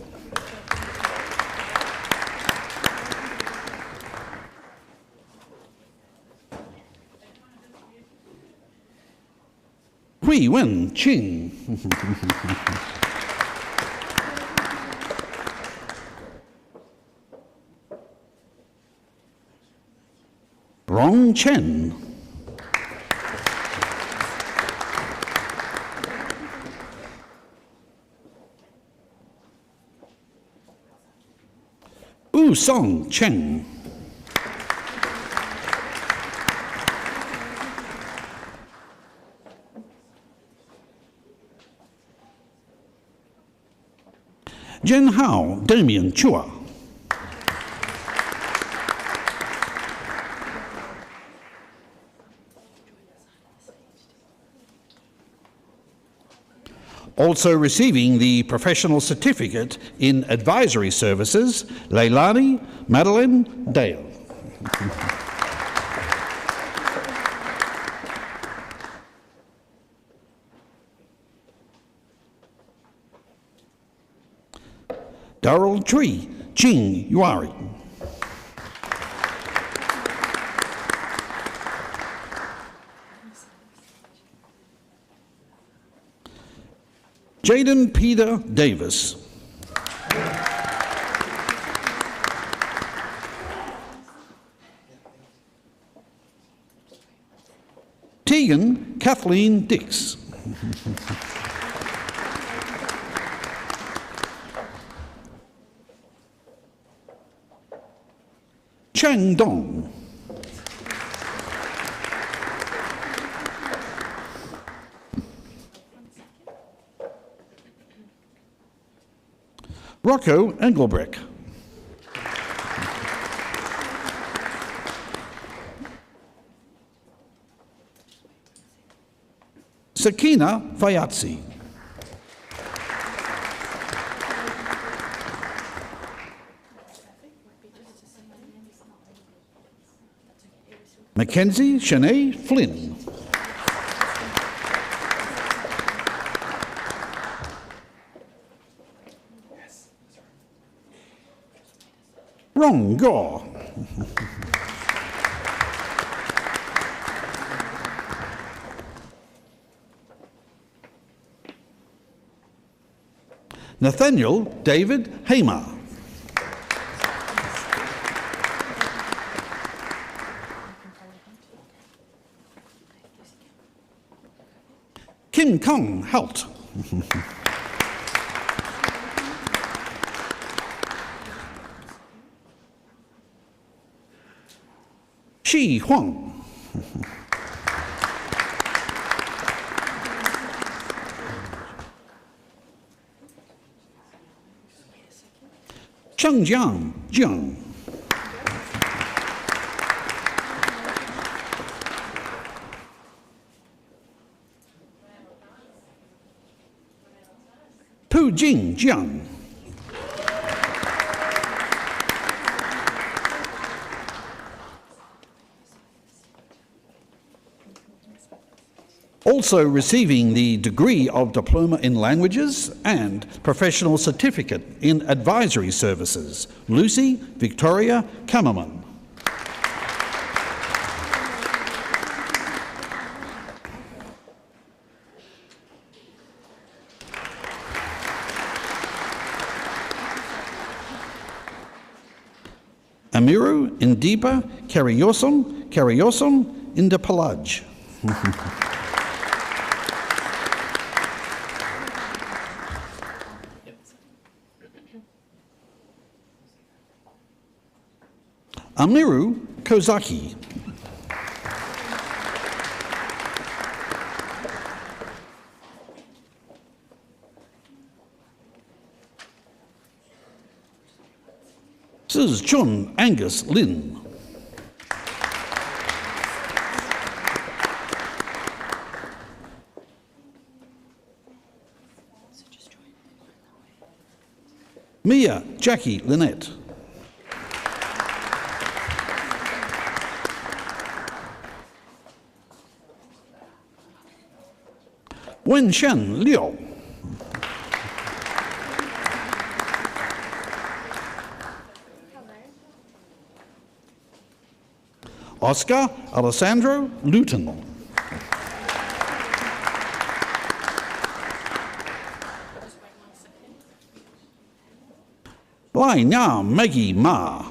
Hui Wen Qing. Rong Chen. Wu Song Cheng. Jen Hao Damien Chua. Also receiving the Professional Certificate in Advisory Services, Leilani Madeline Dale. Darrell Tree Jing Yuari. Jaden Peter Davis. Tegan Kathleen Dix. Chang Dong. Rocco Engelbrecht. Sakina Fayazzi. Mackenzie Shanae Flynn. Rong Gaw. Nathaniel David Hamer. Kim Kong Hout. Shi Huang. Chengjiang Jiang. Pu Jing Jiang. Also receiving the degree of Diploma in Languages and Professional Certificate in Advisory Services, Lucy Victoria Kammerman. Amiru Indipa Karyosom Indapalaj. Amiru Kozaki. Chun Angus Lin. Mia Jackie Lynette. Wenshan Liu. Oscar Alessandro Luton. Lai Nya Maggie Ma.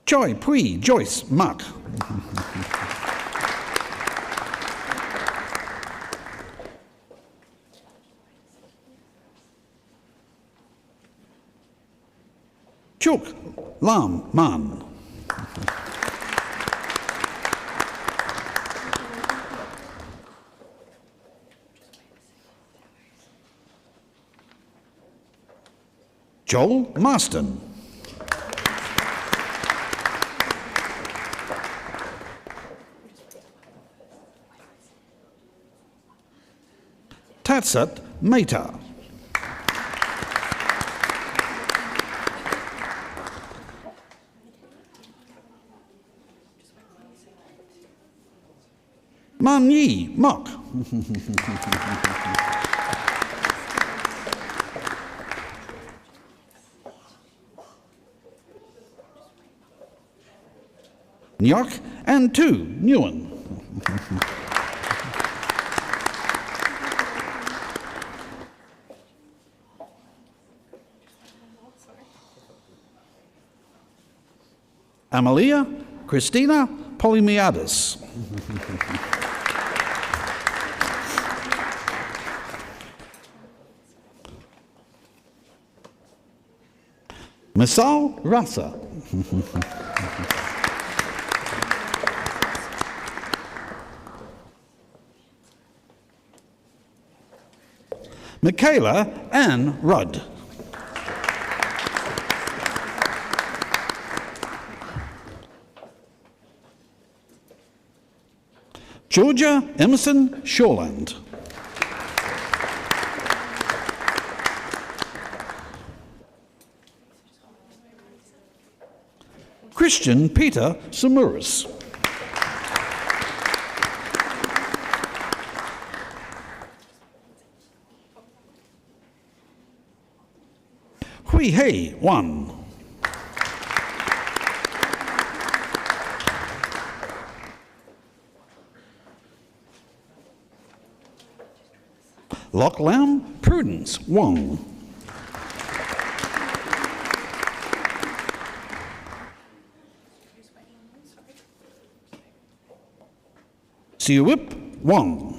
Choi Pui Joyce Mark. Shuk Lam Man. Joel Marston. Tatsat Mehta. Man Yi Mok. Nyok and Tu Nguyen. Amalia Christina Polymiadis. Misal Rasa. Michaela Ann Rudd. Georgia Emerson Shoreland. Christian Peter Samuris. Hui Hei Wan. Loch Lam Prudence Wong. Siwip Wong.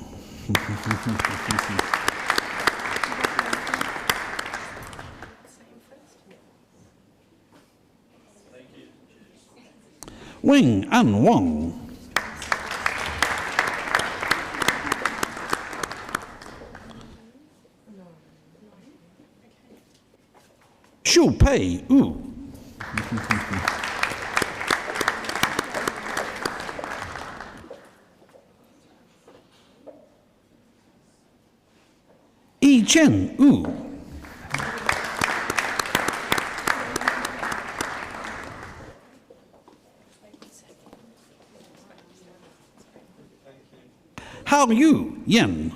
Wing An Wong. Shu Pei U. Yi Chen U. Hao Yu Yen.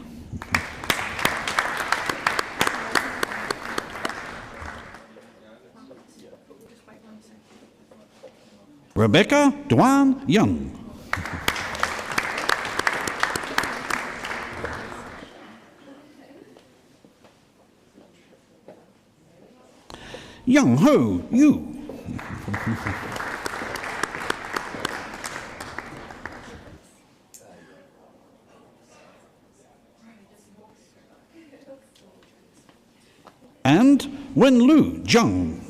Rebecca Duan Young. Young Ho Yu. And Wenlu Zhang.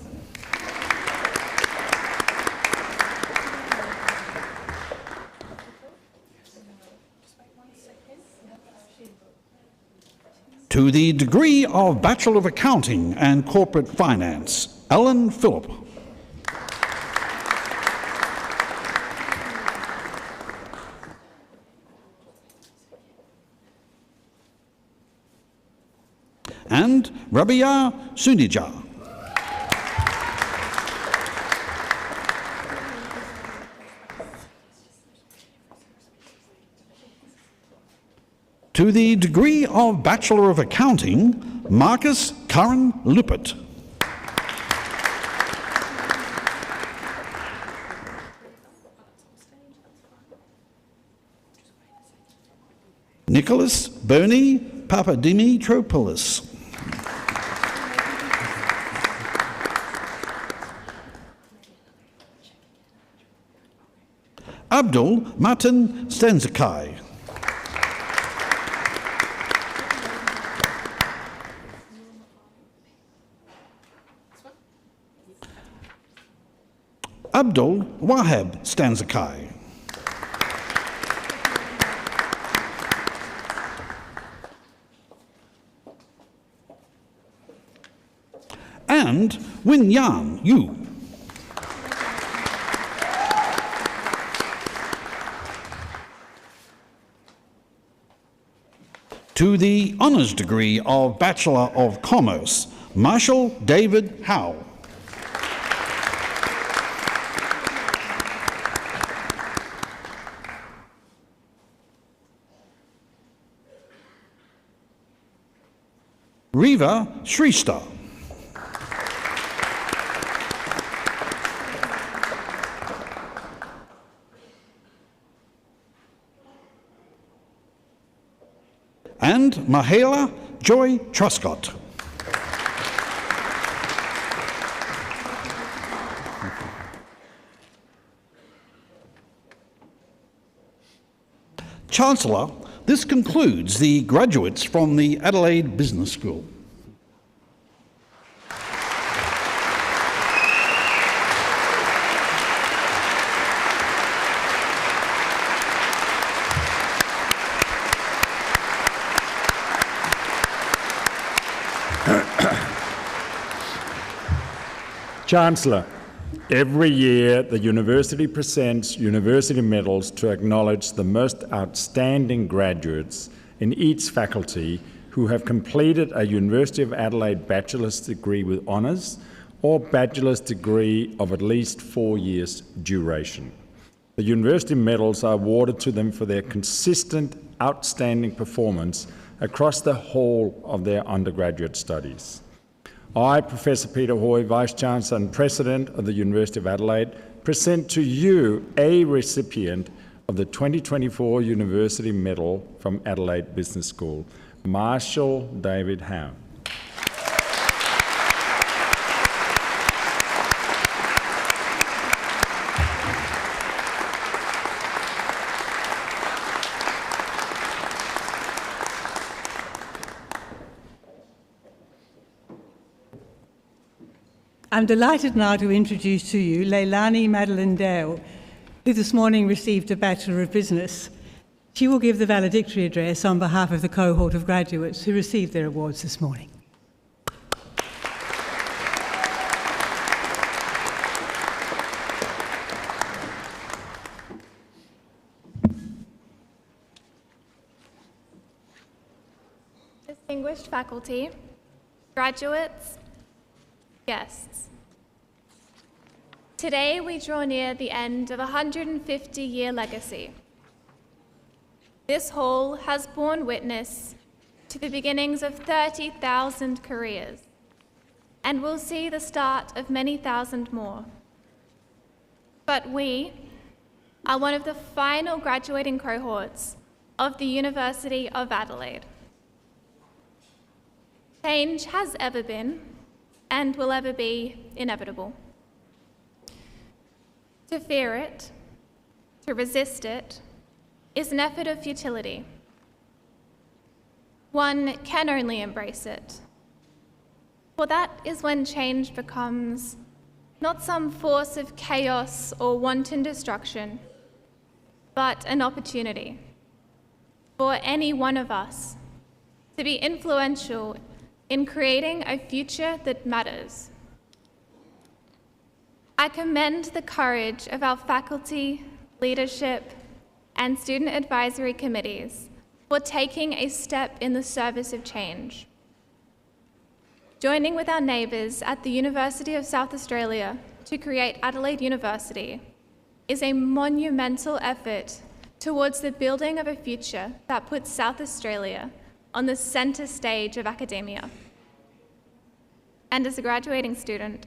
To the degree of Bachelor of Accounting and Corporate Finance, Alan Phillip. And Rabia Sunija. To the degree of Bachelor of Accounting, Marcus Curran Lippert. Nicholas Bernie Papadimitropoulou. Abdul Martin Stenzakai. Abdul Wahab Stanzakai. And Win Yan Yu. To the honours degree of Bachelor of Commerce, Marshall David Howe. Riva Shrestha. And Mahela Joy Truscott. Chancellor, this concludes the graduates from the Adelaide Business School. Chancellor, every year the university presents university medals to acknowledge the most outstanding graduates in each faculty who have completed a University of Adelaide bachelor's degree with honours or bachelor's degree of at least 4 years duration. The university medals are awarded to them for their consistent, outstanding performance across the whole of their undergraduate studies. I, Professor Peter Hoy, Vice-Chancellor and President of the University of Adelaide, present to you a recipient of the 2024 University Medal from Adelaide Business School, Marshall David Howe. I'm delighted now to introduce to you Leilani Madeline Dale, who this morning received a Bachelor of Business. She will give the valedictory address on behalf of the cohort of graduates who received their awards this morning. Distinguished faculty, graduates, guests. Today we draw near the end of a 150-year legacy. This hall has borne witness to the beginnings of 30,000 careers and will see the start of many thousand more. But we are one of the final graduating cohorts of the University of Adelaide. Change has ever been and will ever be inevitable. To fear it, to resist it, is an effort of futility. One can only embrace it, for that is when change becomes not some force of chaos or wanton destruction, but an opportunity for any one of us to be influential in creating a future that matters. I commend the courage of our faculty, leadership, and student advisory committees for taking a step in the service of change. Joining with our neighbours at the University of South Australia to create Adelaide University is a monumental effort towards the building of a future that puts South Australia on the centre stage of academia. And as a graduating student,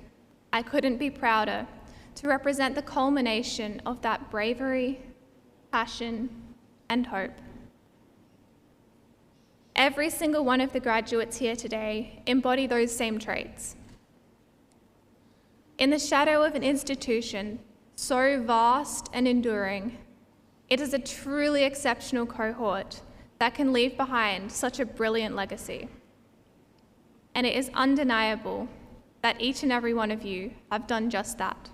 I couldn't be prouder to represent the culmination of that bravery, passion, and hope. Every single one of the graduates here today embody those same traits. In the shadow of an institution so vast and enduring, it is a truly exceptional cohort that can leave behind such a brilliant legacy. And it is undeniable that each and every one of you have done just that.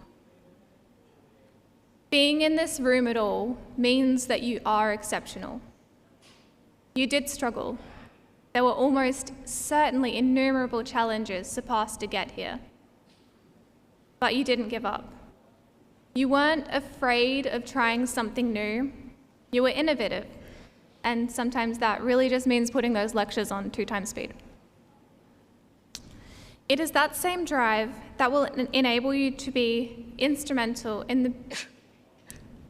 being in this room at all means that you are exceptional. You did struggle. There were almost certainly innumerable challenges surpassed to get here. But you didn't give up. You weren't afraid of trying something new. You were innovative. And sometimes that really just means putting those lectures on 2x speed. It is that same drive that will enable you to be instrumental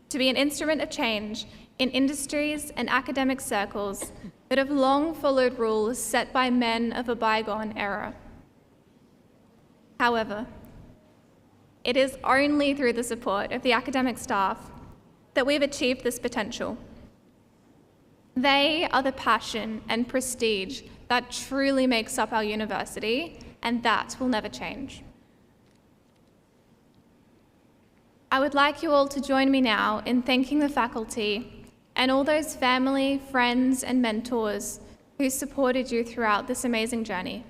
to be an instrument of change in industries and academic circles that have long followed rules set by men of a bygone era. However, it is only through the support of the academic staff that we've achieved this potential. They are the passion and prestige that truly makes up our university, and that will never change. I would like you all to join me now in thanking the faculty and all those family, friends, and mentors who supported you throughout this amazing journey.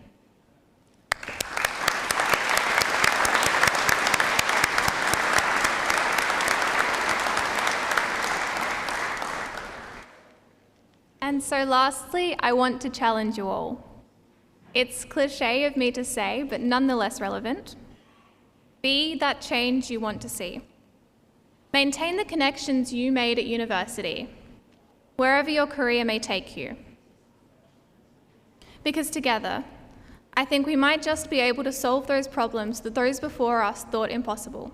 And so lastly, I want to challenge you all. It's cliché of me to say, but nonetheless relevant. Be that change you want to see. Maintain the connections you made at university, wherever your career may take you. Because together, I think we might just be able to solve those problems that those before us thought impossible.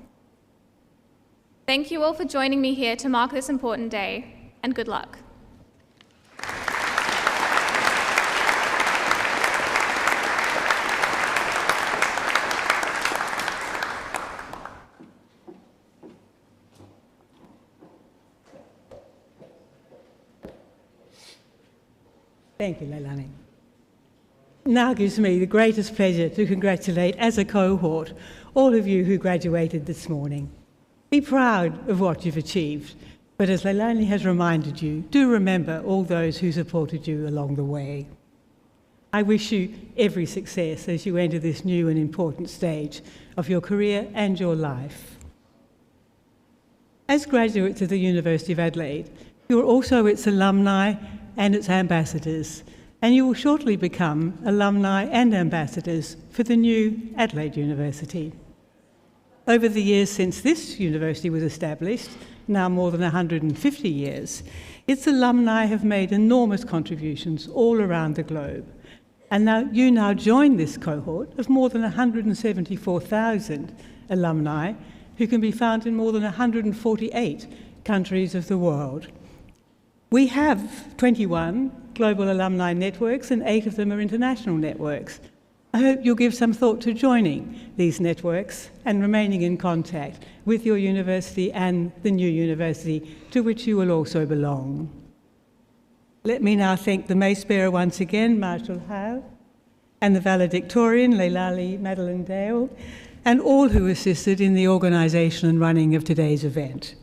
Thank you all for joining me here to mark this important day, and good luck. Thank you, Leilani. Now gives me the greatest pleasure to congratulate, as a cohort, all of you who graduated this morning. Be proud of what you've achieved, but as Leilani has reminded you, do remember all those who supported you along the way. I wish you every success as you enter this new and important stage of your career and your life. As graduates of the University of Adelaide, you are also its alumni and its ambassadors, and you will shortly become alumni and ambassadors for the new Adelaide University. Over the years since this university was established, now more than 150 years, its alumni have made enormous contributions all around the globe. And you now join this cohort of more than 174,000 alumni who can be found in more than 148 countries of the world. We have 21 global alumni networks, and 8 of them are international networks. I hope you'll give some thought to joining these networks and remaining in contact with your university and the new university to which you will also belong. Let me now thank the Mace Bearer once again, Marshall Howe, and the valedictorian, Leilani Madeline Dale, and all who assisted in the organisation and running of today's event.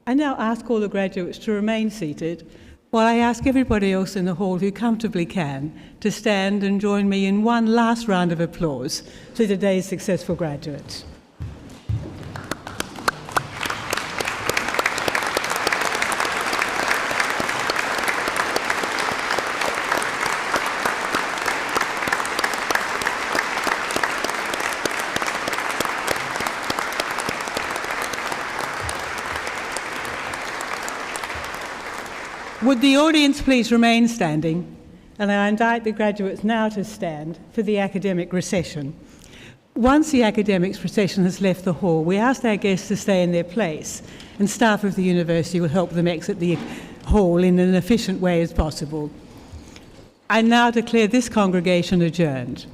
I now ask all the graduates to remain seated while I ask everybody else in the hall who comfortably can to stand and join me in one last round of applause to today's successful graduates. Would the audience please remain standing? And I invite the graduates now to stand for the academic recession. Once the academics procession has left the hall, we ask our guests to stay in their place, and staff of the university will help them exit the hall in an efficient way as possible. I now declare this congregation adjourned.